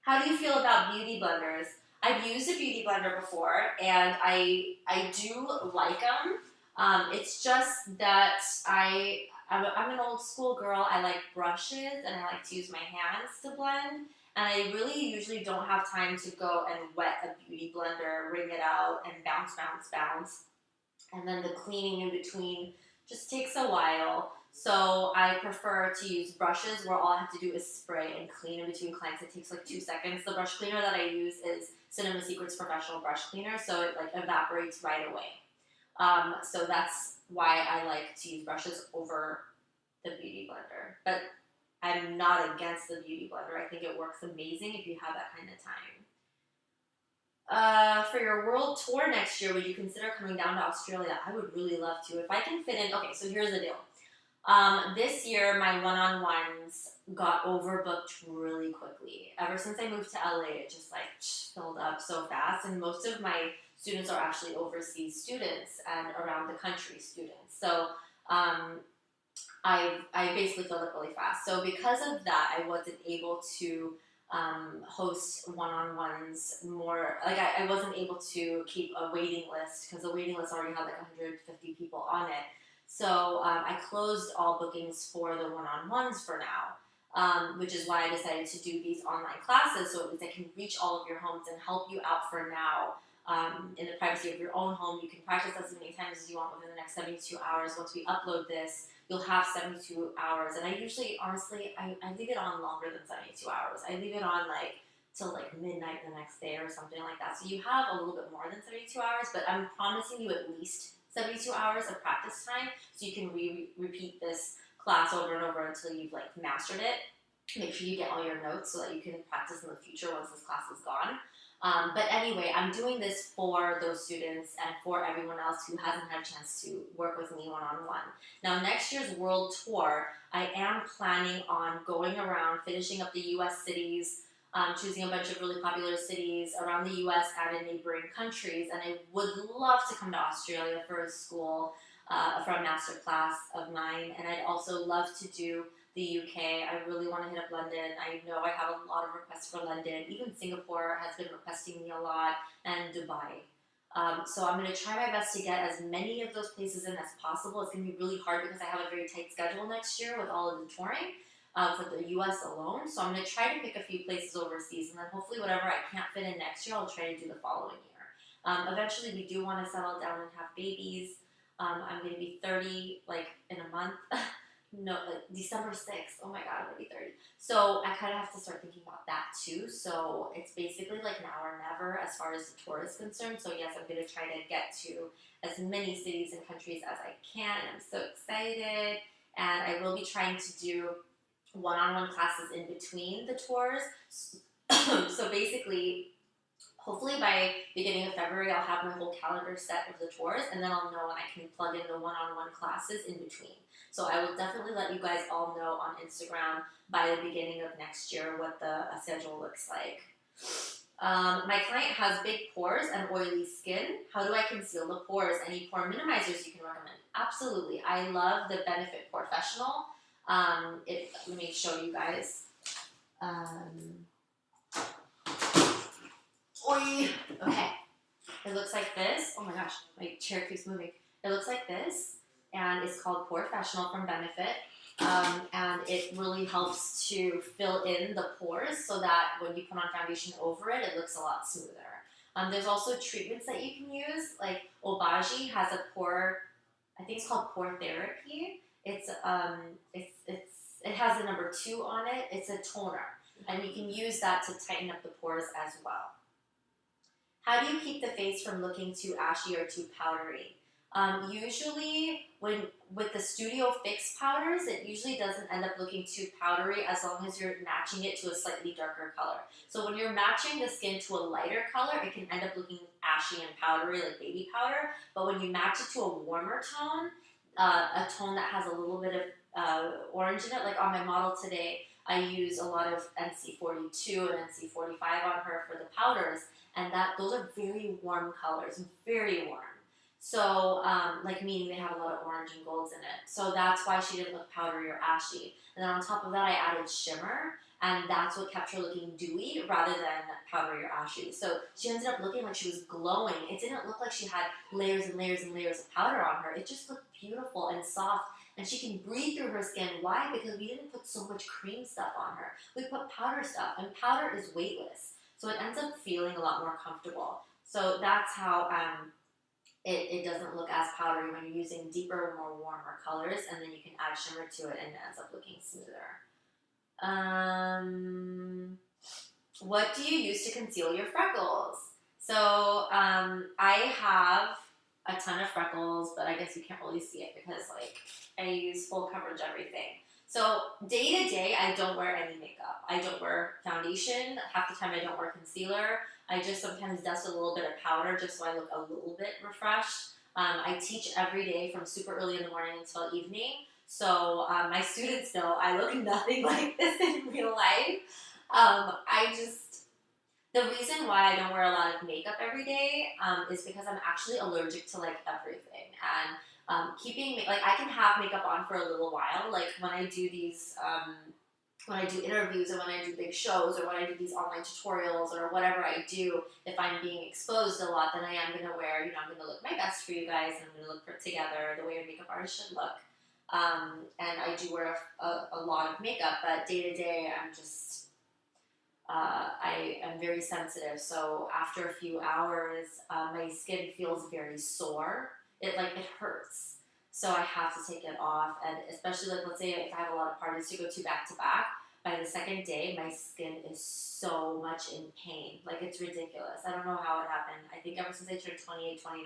S1: How do you feel about beauty blenders? I've used a beauty blender before, and I do like them. It's just that I'm an old school girl. I like brushes, and I like to use my hands to blend. And I really usually don't have time to go and wet a beauty blender, wring it out, and bounce, bounce, bounce. And then the cleaning in between just takes a while. So I prefer to use brushes where all I have to do is spray and clean in between clients. It takes like 2 seconds. The brush cleaner that I use is Cinema Secrets Professional Brush Cleaner, so it like evaporates right away. So that's why I like to use brushes over the Beauty Blender. But I'm not against the Beauty Blender. I think it works amazing if you have that kind of time. For your world tour next year, would you consider coming down to Australia? I would really love to. If I can fit in, okay, so here's the deal. This year, my one-on-ones got overbooked really quickly. Ever since I moved to LA, it just like filled up so fast, and most of my students are actually overseas students and around the country students. So I basically filled up really fast. So because of that, I wasn't able to host one-on-ones more. Like I wasn't able to keep a waiting list because the waiting list already had like 150 people on it. So I closed all bookings for the one-on-ones for now, which is why I decided to do these online classes so at least I can reach all of your homes and help you out for now. In the privacy of your own home, you can practice as many times as you want within the next 72 hours. Once we upload this, you'll have 72 hours. And I usually, honestly, I leave it on longer than 72 hours. I leave it on like till like midnight the next day or something like that. So you have a little bit more than 72 hours, but I'm promising you at least 72 hours of practice time so you can repeat this class over and over until you've like mastered it. Make sure you get all your notes so that you can practice in the future once this class is gone. But anyway, I'm doing this for those students and for everyone else who hasn't had a chance to work with me one-on-one. Now, next year's world tour, I am planning on going around, finishing up the U.S. cities, choosing a bunch of really popular cities around the U.S. and in neighboring countries. And I would love to come to Australia for a school, for a master class of mine. And I'd also love to do the UK. I really want to hit up London. I know I have a lot of requests for London. Even Singapore has been requesting me a lot, and Dubai. So I'm going to try my best to get as many of those places in as possible. It's going to be really hard because I have a very tight schedule next year with all of the touring for the US alone. So I'm going to try to pick a few places overseas, and then hopefully whatever I can't fit in next year, I'll try to do the following year. Eventually, we do want to settle down and have babies. I'm going to be 30 like in a month. No, like December 6th. Oh my god, I'm gonna be 30. So I kind of have to start thinking about that too. So it's basically like now or never as far as the tour is concerned. So yes, I'm gonna try to get to as many cities and countries as I can. I'm so excited. And I will be trying to do one-on-one classes in between the tours. So basically, hopefully by beginning of February, I'll have my whole calendar set of the tours, and then I'll know when I can plug in the one-on-one classes in between. So I will definitely let you guys all know on Instagram by the beginning of next year what the schedule looks like. My client has big pores and oily skin. How do I conceal the pores? Any pore minimizers you can recommend? Absolutely. I love the Benefit Professional. Let me show you guys. Okay. It looks like this. Oh my gosh, my chair keeps moving. It looks like this, and it's called Professional from Benefit. And it really helps to fill in the pores so that when you put on foundation over it, it looks a lot smoother. There's also treatments that you can use, like Obagi has a pore, I think it's called Pore Therapy. It has the number 2 on it. It's a toner, and you can use that to tighten up the pores as well. How do you keep the face from looking too ashy or too powdery? Usually, with the Studio Fix powders, it usually doesn't end up looking too powdery as long as you're matching it to a slightly darker color. So when you're matching the skin to a lighter color, it can end up looking ashy and powdery like baby powder. But when you match it to a warmer tone, a tone that has a little bit of orange in it, like on my model today, I use a lot of NC42 and NC45 on her for the powders, and those are very warm colors, very warm. So, like meaning they have a lot of orange and golds in it. So that's why she didn't look powdery or ashy. And then on top of that, I added shimmer, and that's what kept her looking dewy rather than powdery or ashy. So she ended up looking like she was glowing. It didn't look like she had layers and layers and layers of powder on her. It just looked beautiful and soft, and she can breathe through her skin. Why? Because we didn't put so much cream stuff on her. We put powder stuff, and powder is weightless. So it ends up feeling a lot more comfortable. So that's how it doesn't look as powdery when you're using deeper, more warmer colors, and then you can add shimmer to it and it ends up looking smoother. What do you use to conceal your freckles? So I have a ton of freckles, but I guess you can't really see it because like I use full coverage everything. So day to day, I don't wear any makeup. I don't wear foundation. Half the time I don't wear concealer. I just sometimes dust a little bit of powder just so I look a little bit refreshed. I teach every day from super early in the morning until evening. So my students know I look nothing like this in real life. I just, the reason why I don't wear a lot of makeup every day is because I'm actually allergic to like everything. And keeping, like I can have makeup on for a little while. Like when I do these, when I do interviews or when I do big shows or when I do these online tutorials or whatever I do, if I'm being exposed a lot, then I am going to wear, I'm going to look my best for you guys and I'm going to look put together the way a makeup artist should look. And I do wear a lot of makeup, but day to day, I'm just, I am very sensitive. So after a few hours, my skin feels very sore. It hurts. So I have to take it off, and especially like let's say if I have a lot of parties to go to back, by the second day my skin is so much in pain. Like it's ridiculous. I don't know how it happened. I think ever since I turned 28, 29,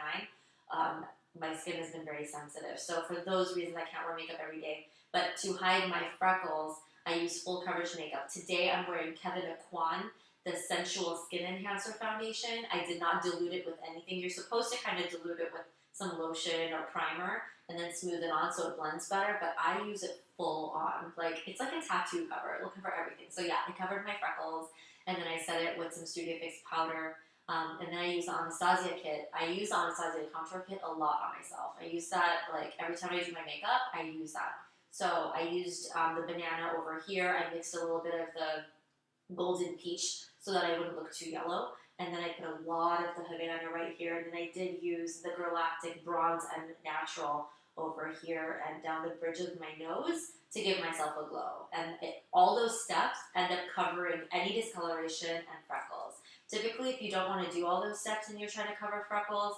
S1: my skin has been very sensitive. So for those reasons I can't wear makeup every day. But to hide my freckles, I use full coverage makeup. Today I'm wearing Kevyn Aucoin, the Sensual Skin Enhancer Foundation. I did not dilute it with anything. You're supposed to kind of dilute it with some lotion or primer and then smooth it on so it blends better, but I use it full on. Like, it's like a tattoo cover. It'll cover everything. So yeah, I covered my freckles, and then I set it with some Studio Fix powder, and then I use the Anastasia kit. I use the Anastasia contour kit a lot on myself. I use that, like, every time I do my makeup, I use that. So I used the banana over here. I mixed a little bit of the golden peach so that I wouldn't look too yellow. And then I put a lot of the Havana right here. And then I did use the Galactic Bronze and Natural over here and down the bridge of my nose to give myself a glow. And all those steps end up covering any discoloration and freckles. Typically, if you don't want to do all those steps and you're trying to cover freckles,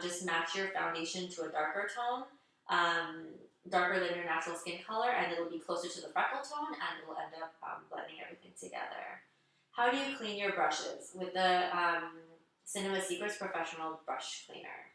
S1: just match your foundation to a darker tone, darker than your natural skin color, and it'll be closer to the freckle tone, and it'll end up blending everything together. How do you clean your brushes? With the Cinema Secrets Professional Brush Cleaner.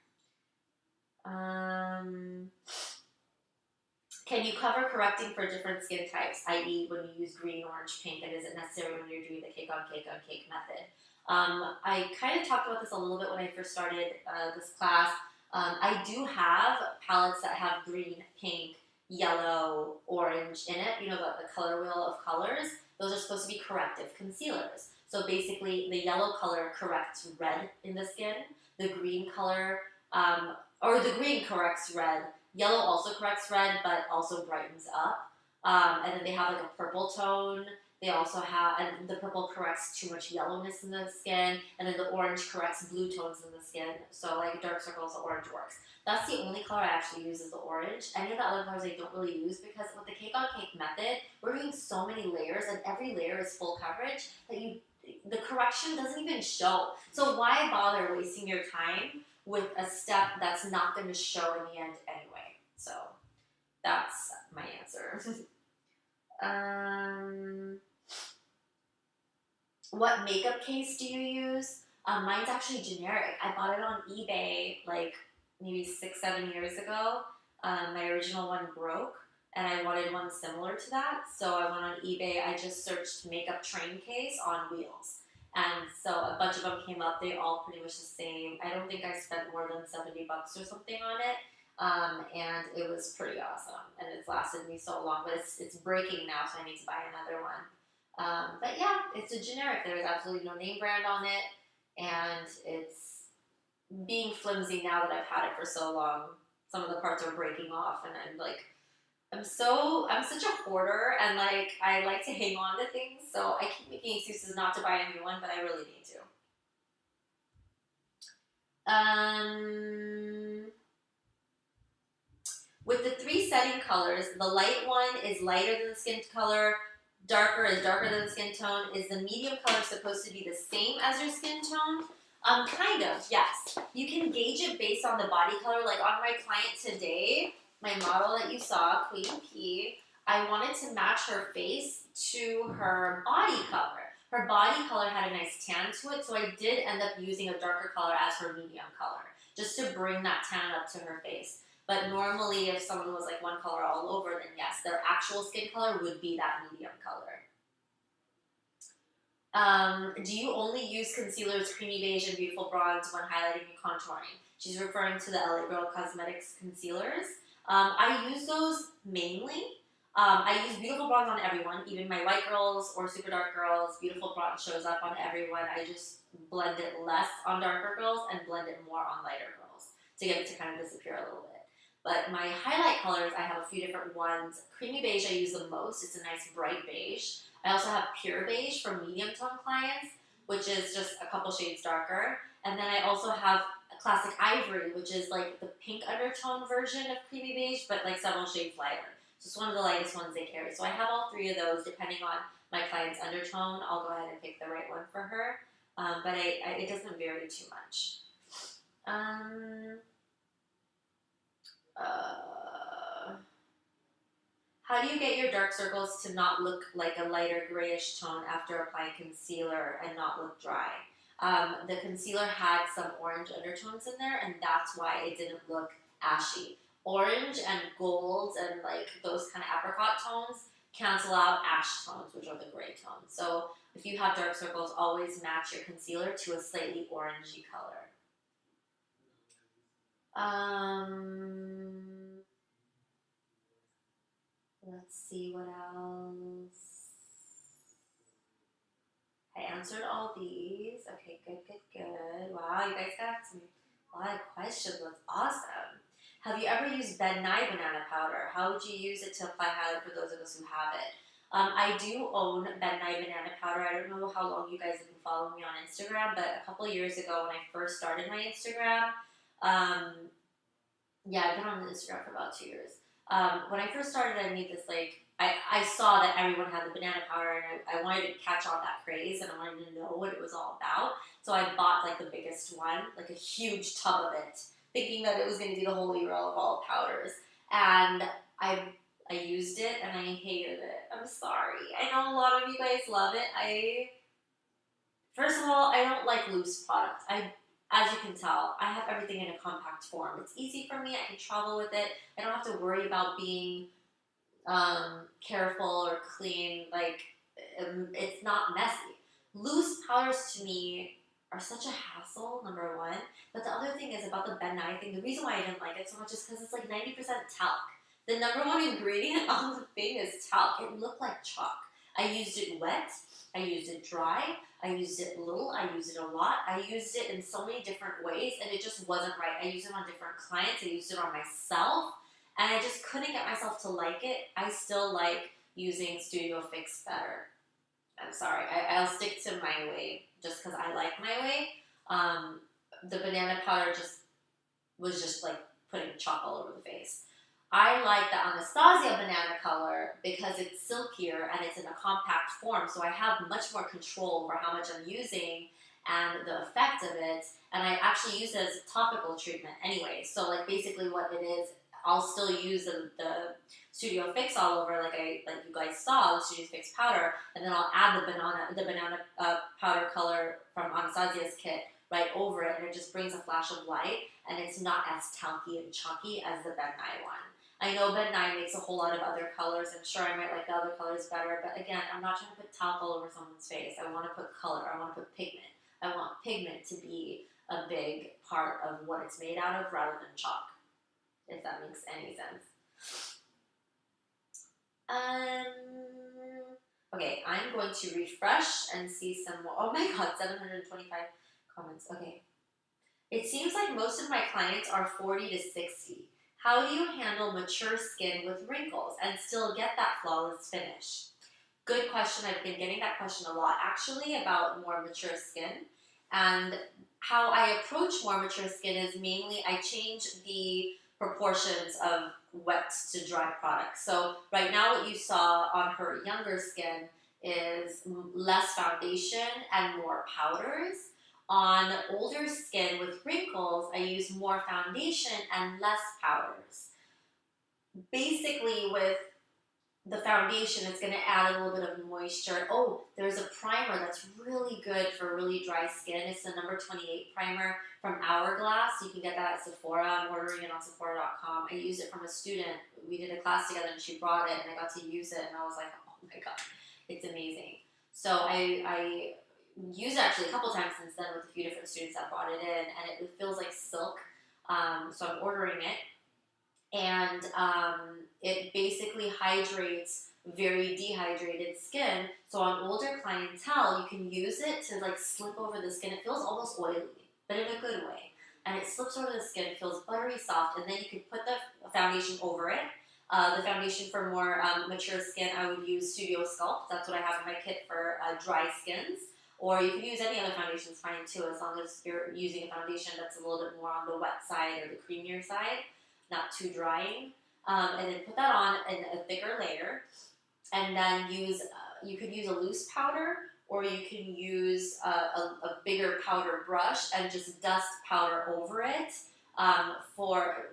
S1: Can you cover correcting for different skin types, i.e. when you use green, orange, pink, and is it necessary when you're doing the cake on cake method? I kind of talked about this a little bit when I first started this class. I do have palettes that have green, pink, yellow, orange in it, the color wheel of colors. Those are supposed to be corrective concealers. So basically, the yellow color corrects red in the skin. The green color, or the green corrects red. Yellow also corrects red, but also brightens up. And then they have like a purple tone. They also have, and the purple corrects too much yellowness in the skin. And then the orange corrects blue tones in the skin. So like dark circles, the orange works. That's the only color I actually use is the orange. Any of the other colors I don't really use because with the cake on cake method, we're doing so many layers and every layer is full coverage that the correction doesn't even show. So why bother wasting your time with a step that's not going to show in the end anyway? So that's my answer. What makeup case do you use? Mine's actually generic. I bought it on eBay like maybe 6-7 years ago. My original one broke and I wanted one similar to that. So I went on eBay. I just searched makeup train case on wheels. And so a bunch of them came up. They all pretty much the same. I don't think I spent more than $70 or something on it. And it was pretty awesome. And it's lasted me so long, but it's breaking now, so I need to buy another one. But yeah, it's a generic. There's absolutely no name brand on it. And it's being flimsy now that I've had it for so long. Some of the parts are breaking off, and I'm such a hoarder, and like I like to hang on to things, so I keep making excuses not to buy a new one, but I really need to. With the 3 setting colors, the light one is lighter than the skin color, darker is darker than the skin tone. Is the medium color supposed to be the same as your skin tone? Kind of, yes. You can gauge it based on the body color. Like on my client today, my model that you saw, Queen P, I wanted to match her face to her body color. Her body color had a nice tan to it, so I did end up using a darker color as her medium color. just to bring that tan up to her face. But normally, if someone was like one color all over, then yes, their actual skin color would be that medium color. Do you only use concealers, creamy beige, and beautiful bronze when highlighting and contouring? She's referring to the LA Girl Cosmetics concealers. I use those mainly. I use beautiful bronze on everyone, even my white girls or super dark girls. Beautiful bronze shows up on everyone. I just blend it less on darker girls and blend it more on lighter girls to get it to kind of disappear a little bit. But my highlight colors, I have a few different ones. Creamy beige I use the most. It's a nice bright beige. I also have pure beige for medium tone clients, which is just a couple shades darker. And then I also have a classic ivory, which is like the pink undertone version of creamy beige, but like several shades lighter. So it's one of the lightest ones they carry. So I have all three of those. Depending on my client's undertone, I'll go ahead and pick the right one for her. But it doesn't vary too much. How do you get your dark circles to not look like a lighter grayish tone after applying concealer and not look dry? The concealer had some orange undertones in there, and that's why it didn't look ashy. Orange and gold and like those kind of apricot tones cancel out ash tones, which are the gray tones. So if you have dark circles, always match your concealer to a slightly orangey color. Let's see what else. I answered all these. Okay, good. Wow, you guys got a lot of questions. That's awesome. Have you ever used Ben Nye banana powder? How would you use it to apply highlight for those of us who have it? I do own Ben Nye banana powder. I don't know how long you guys have been following me on Instagram, but a couple years ago when I first started my Instagram, I've been on Instagram for about 2 years. When I first started, I made this I saw that everyone had the banana powder, and I wanted to catch on that craze, and I wanted to know what it was all about. So I bought like the biggest one, like a huge tub of it, thinking that it was going to be the holy grail of all powders. And I used it, and I hated it. I'm sorry. I know a lot of you guys love it. First of all, I don't like loose products. As you can tell, I have everything in a compact form. It's easy for me. I can travel with it. I don't have to worry about being careful or clean. It's not messy. Loose powders to me are such a hassle, number one. But the other thing is about the Ben Nye thing. The reason why I didn't like it so much is because it's like 90% talc. The number one ingredient on the thing is talc. It looked like chalk. I used it wet. I used it dry. I used it little. I used it a lot. I used it in so many different ways, and it just wasn't right. I used it on different clients. I used it on myself, and I just couldn't get myself to like it. I still like using Studio Fix better. I'm sorry. I'll stick to my way just because I like my way. The banana powder was just like putting chalk all over the face. I like the Anastasia banana color because it's silkier and it's in a compact form, so I have much more control over how much I'm using and the effect of it, and I actually use it as a topical treatment anyway. So like basically what it is, I'll still use the Studio Fix all over, like you guys saw, the Studio Fix powder, and then I'll add the banana powder color from Anastasia's kit right over it, and it just brings a flash of light, and it's not as talky and chalky as the Ben Nye one. I know Ben Nye makes a whole lot of other colors. I'm sure I might like the other colors better, but again, I'm not trying to put talc all over someone's face. I want to put color. I want to put pigment. I want pigment to be a big part of what it's made out of rather than chalk, if that makes any sense. Okay, I'm going to refresh and see some more. Oh my god, 725 comments. Okay. It seems like most of my clients are 40 to 60. How do you handle mature skin with wrinkles and still get that flawless finish? Good question. I've been getting that question a lot actually about more mature skin. And how I approach more mature skin is mainly I change the proportions of wet to dry products. So right now what you saw on her younger skin is less foundation and more powders. On older skin with wrinkles, I use more foundation and less powders. Basically, with the foundation, it's going to add a little bit of moisture. Oh, there's a primer that's really good for really dry skin. It's the number 28 primer from Hourglass. You can get that at Sephora. I'm ordering it on Sephora.com. I used it from a student. We did a class together and she brought it and I got to use it and I was like, oh my god, it's amazing. So I used it actually a couple times since then with a few different students that brought it in, and it feels like silk. So I'm ordering it, and it basically hydrates very dehydrated skin. So on older clientele, you can use it to like slip over the skin. It feels almost oily, but in a good way. And it slips over the skin, it feels buttery soft, and then you can put the foundation over it. The foundation for more mature skin, I would use Studio Sculpt. That's what I have in my kit for dry skins. Or you can use any other foundation, it's fine too, as long as you're using a foundation that's a little bit more on the wet side or the creamier side, not too drying. And then put that on in a thicker layer, and then use, you could use a loose powder, or you can use a bigger powder brush and just dust powder over it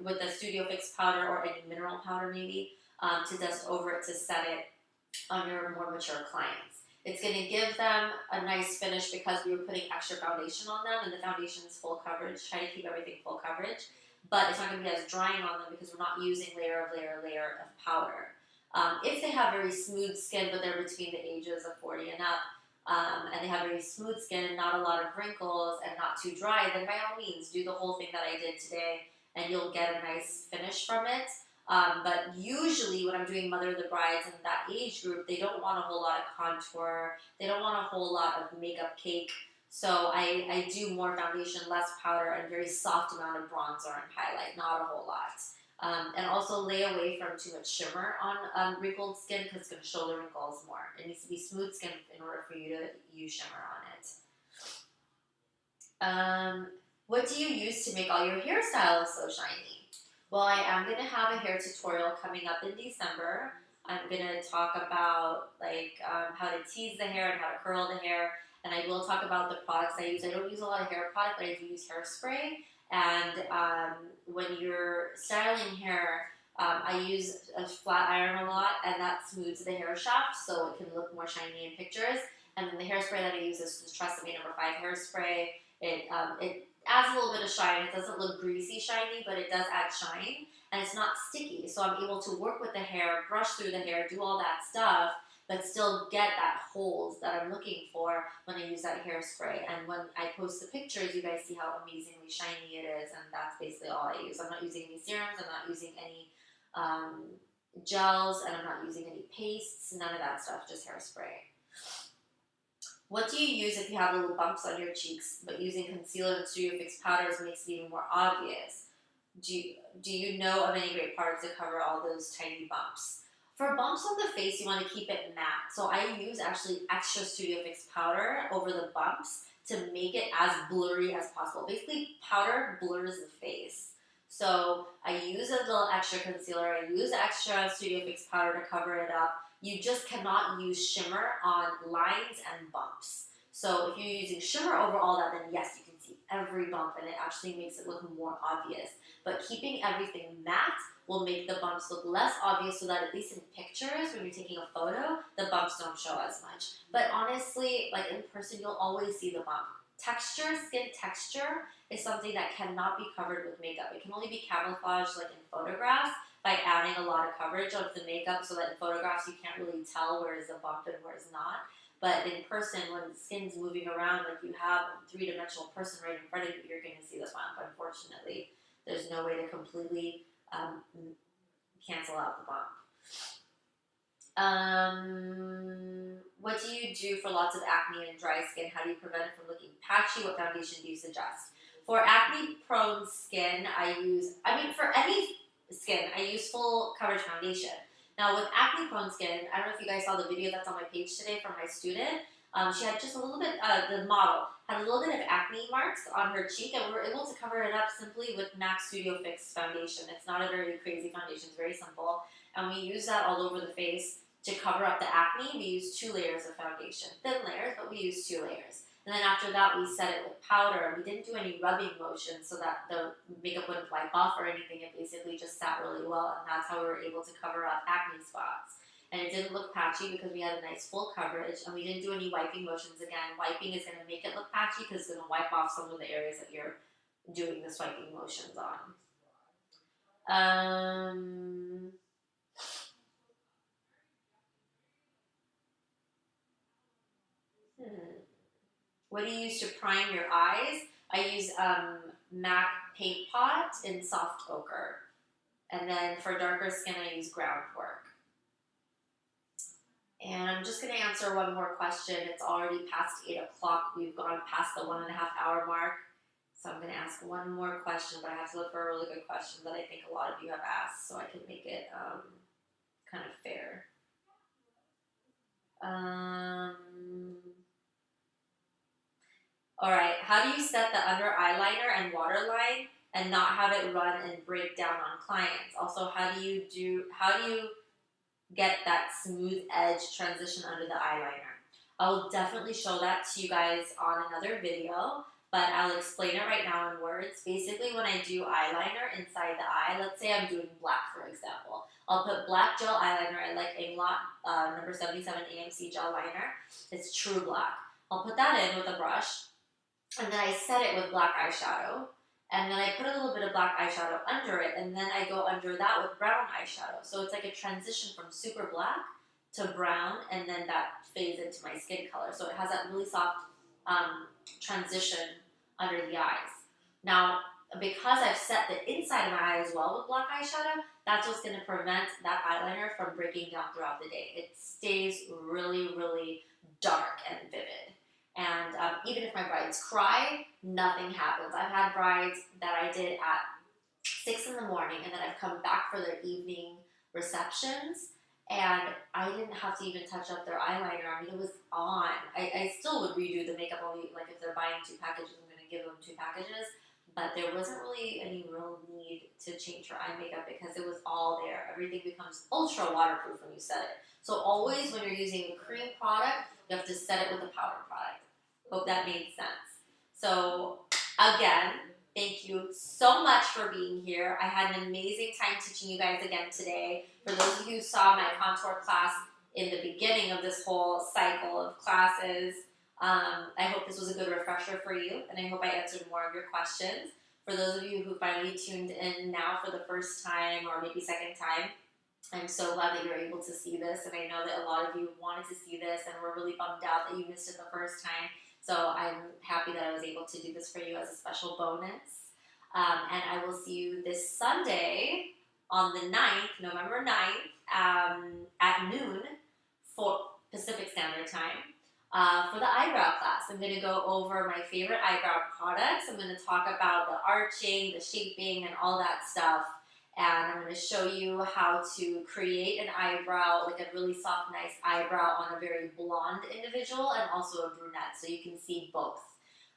S1: with the Studio Fix powder or any mineral powder maybe, to dust over it to set it on your more mature clients. It's going to give them a nice finish because we were putting extra foundation on them, and the foundation is full coverage. Try to keep everything full coverage, but it's not going to be as drying on them because we're not using layer of powder. If they have very smooth skin, but they're between the ages of 40 and up, and they have very smooth skin, not a lot of wrinkles, and not too dry, then by all means do the whole thing that I did today, and you'll get a nice finish from it. But usually when I'm doing Mother of the Brides in that age group, they don't want a whole lot of contour. They don't want a whole lot of makeup cake. So I do more foundation, less powder, and very soft amount of bronzer and highlight, not a whole lot. And also lay away from too much shimmer on wrinkled skin because it's going to show the wrinkles more. It needs to be smooth skin in order for you to use shimmer on it. What do you use to make all your hairstyles so shiny? Well, I am going to have a hair tutorial coming up in December. I'm going to talk about how to tease the hair and how to curl the hair, and I will talk about the products I use. I don't use a lot of hair product, but I do use hairspray. And when you're styling hair, I use a flat iron a lot, and that smooths the hair shaft so it can look more shiny in pictures. And then the hairspray that I use is the Tresemme No. 5 hairspray. It adds a little bit of shine. It doesn't look greasy shiny, but it does add shine, and it's not sticky. So I'm able to work with the hair, brush through the hair, do all that stuff, but still get that hold that I'm looking for when I use that hairspray. And when I post the pictures, you guys see how amazingly shiny it is, and that's basically all I use. I'm not using any serums, I'm not using any gels, and I'm not using any pastes, none of that stuff, just hairspray. What do you use if you have little bumps on your cheeks, but using concealer and Studio Fix powders makes it even more obvious? Do you know of any great products to cover all those tiny bumps? For bumps on the face, you want to keep it matte. So I use actually extra Studio Fix powder over the bumps to make it as blurry as possible. Basically, powder blurs the face. So I use a little extra concealer, I use extra Studio Fix powder to cover it up. You just cannot use shimmer on lines and bumps. So if you're using shimmer over all that, then yes, you can see every bump and it actually makes it look more obvious. But keeping everything matte will make the bumps look less obvious so that at least in pictures, when you're taking a photo, the bumps don't show as much. But honestly, like in person, you'll always see the bump. Texture, skin texture, is something that cannot be covered with makeup. It can only be camouflaged like in photographs by adding a lot of coverage of the makeup so that in photographs you can't really tell where is the bump and where is not. But in person, when the skin's moving around like you have a three-dimensional person right in front of you, you're going to see the bump. Unfortunately, there's no way to completely cancel out the bump. What do you do for lots of acne and dry skin? How do you prevent it from looking patchy? What foundation do you suggest? For acne-prone skin, for any skin, I use full coverage foundation. Now with acne-prone skin, I don't know if you guys saw the video that's on my page today from my student. She had just a little bit, the model had a little bit of acne marks on her cheek, and we were able to cover it up simply with MAC Studio Fix foundation. It's not a very crazy foundation, it's very simple. And we use that all over the face to cover up the acne. We use 2 layers of foundation, thin layers, but we use 2 layers. And then after that, we set it with powder. We didn't do any rubbing motion so that the makeup wouldn't wipe off or anything. It basically just sat really well, and that's how we were able to cover up acne spots. and it didn't look patchy because we had a nice full coverage, and we didn't do any wiping motions. Again, wiping is going to make it look patchy because it's going to wipe off some of the areas that you're doing the swiping motions on. What do you use to prime your eyes? I use MAC Paint Pot in soft ochre. And then for darker skin, I use Groundwork. And I'm just going to answer one more question. It's already past 8 o'clock. We've gone past the 1.5 hour mark. So I'm going to ask one more question, but I have to look for a really good question that I think a lot of you have asked so I can make it kind of fair. All right, how do you set the under eyeliner and waterline and not have it run and break down on clients? Also, how do you get that smooth edge transition under the eyeliner? I will definitely show that to you guys on another video, but I'll explain it right now in words. Basically, when I do eyeliner inside the eye, let's say I'm doing black, for example. I'll put black gel eyeliner. I like Inglot number 77 AMC gel liner. It's true black. I'll put that in with a brush, and then I set it with black eyeshadow, and then I put a little bit of black eyeshadow under it, and then I go under that with brown eyeshadow. So it's like a transition from super black to brown, and then that fades into my skin color. So it has that really soft transition under the eyes. Now, because I've set the inside of my eye as well with black eyeshadow, that's what's going to prevent that eyeliner from breaking down throughout the day. It stays really, really dark and vivid. And even if my brides cry, nothing happens. I've had brides that I did at 6 in the morning, and then I've come back for their evening receptions, and I didn't have to even touch up their eyeliner. I mean, it was on. I still would redo the makeup only, like if they're buying 2 packages, I'm going to give them 2 packages. But there wasn't really any real need to change her eye makeup because it was all there. Everything becomes ultra waterproof when you set it. So always when you're using a cream product, you have to set it with a powder product. Hope that made sense. So again, thank you so much for being here. I had an amazing time teaching you guys again today. For those of you who saw my contour class in the beginning of this whole cycle of classes, I hope this was a good refresher for you, and I hope I answered more of your questions. For those of you who finally tuned in now for the first time or maybe second time, I'm so glad that you're able to see this, and I know that a lot of you wanted to see this and were really bummed out that you missed it the first time. So I'm happy that I was able to do this for you as a special bonus. And I will see you this Sunday on the 9th, November 9th, at noon for Pacific Standard Time for the eyebrow class. I'm going to go over my favorite eyebrow products. I'm going to talk about the arching, the shaping, and all that stuff. And I'm going to show you how to create an eyebrow, like a really soft, nice eyebrow on a very blonde individual and also a brunette, so you can see both.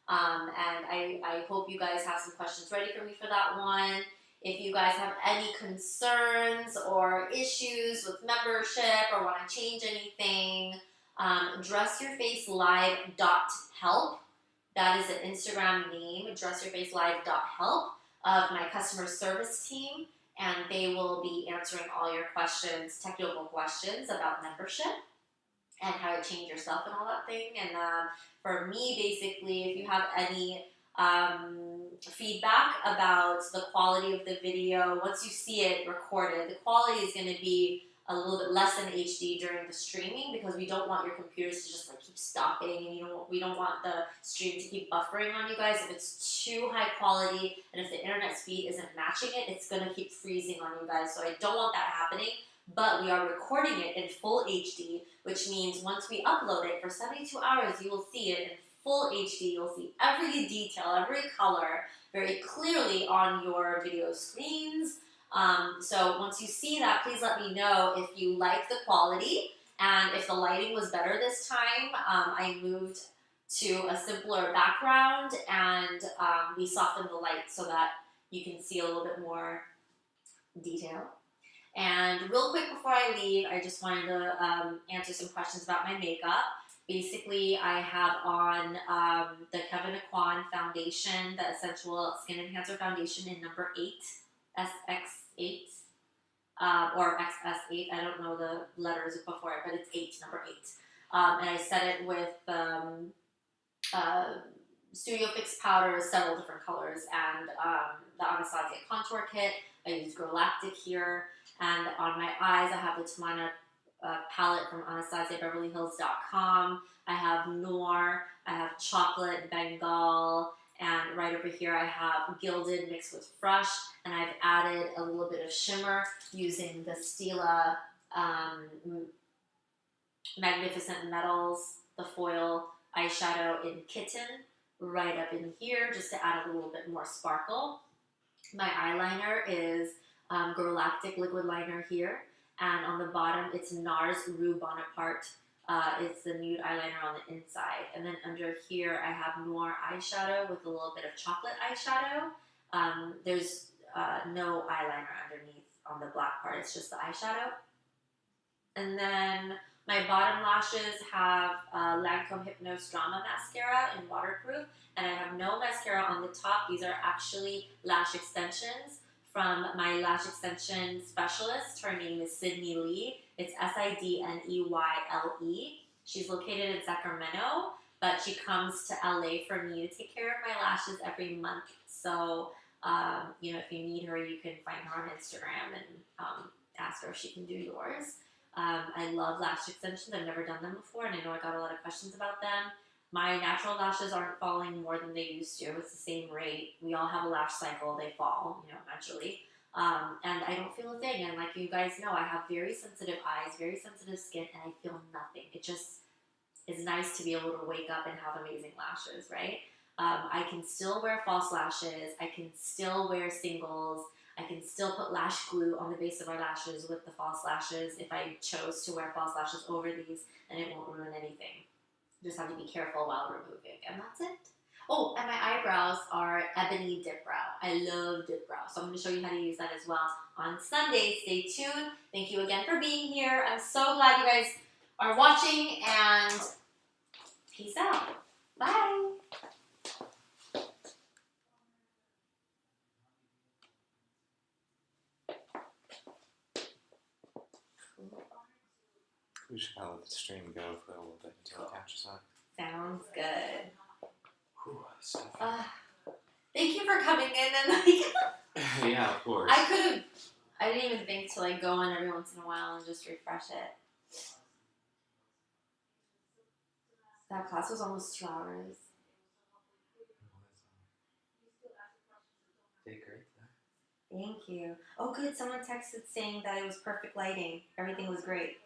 S1: And I hope you guys have some questions ready for me for that one. If you guys have any concerns or issues with membership or want to change anything, dressyourfacelive.help. That is an Instagram name, dressyourfacelive.help, of my customer service team. And they will be answering all your questions, technical questions about membership and how to change your stuff and all that thing. And for me, basically, if you have any feedback about the quality of the video, once you see it recorded, the quality is going to be a little bit less than HD during the streaming because we don't want your computers to just like keep stopping, and we don't want the stream to keep buffering on you guys. If it's too high quality and if the internet speed isn't matching it, it's going to keep freezing on you guys. So I don't want that happening, but we are recording it in full HD, which means once we upload it for 72 hours, you will see it in full HD. You'll see every detail, every color very clearly on your video screens. So once you see that, please let me know if you like the quality and if the lighting was better this time. I moved to a simpler background and we softened the light so that you can see a little bit more detail. And real quick before I leave, I just wanted to answer some questions about my makeup. Basically, I have on the Kevyn Aucoin Foundation, the Essential Skin Enhancer Foundation in number 8, SX8. or XS8. I don't know the letters before it, but it's 8, number 8. And I set it with Studio Fix powders, several different colors, and the Anastasia contour kit. I used Galactic here, and on my eyes I have the Tamana palette from AnastasiaBeverlyHills.com. I have Noir, I have Chocolate Bengal, and right over here I have Gilded mixed with Fresh, and I've added a little bit of shimmer using the Stila Magnificent Metals, the foil eyeshadow in Kitten, right up in here, just to add a little bit more sparkle. My eyeliner is Galactic liquid liner here, and on the bottom it's NARS Rue Bonaparte. It's the nude eyeliner on the inside, and then under here I have Noir eyeshadow with a little bit of chocolate eyeshadow. There's no eyeliner underneath on the black part, it's just the eyeshadow. And then my bottom lashes have Lancome Hypnose Drama Mascara in waterproof, and I have no mascara on the top. These are actually lash extensions from my lash extension specialist. Her name is Sydney Lee. It's Sidneyle. She's located in Sacramento, but she comes to LA for me to take care of my lashes every month. So, you know, if you need her, you can find her on Instagram and ask her if she can do yours. I love lash extensions. I've never done them before, and I know I got a lot of questions about them. My natural lashes aren't falling more than they used to. It's the same rate. We all have a lash cycle. They fall, you know, eventually. And I don't feel a thing. And like you guys know, I have very sensitive eyes, very sensitive skin, and I feel nothing. It just is nice to be able to wake up and have amazing lashes, right? I can still wear false lashes. I can still wear singles. I can still put lash glue on the base of our lashes with the false lashes if I chose to wear false lashes over these, and it won't ruin anything. Just have to be careful while removing, and that's it. Oh, and my eyebrows are Ebony Dip Brow. I love dip brow, so I'm going to show you how to use that as well on Sunday. Stay tuned. Thank you again for being here. I'm so glad you guys are watching, and peace out. Bye.
S3: We should probably let the stream go for a little bit until it catches up.
S1: Sounds good.
S3: Whew, stuff.
S1: Thank you for coming in and like.
S3: Yeah, of course.
S1: I didn't even think to like go in every once in a while and just refresh it. That class was almost 2 hours.
S3: Did great.
S1: Thank you. Oh, good. Someone texted saying that it was perfect lighting. Everything was great.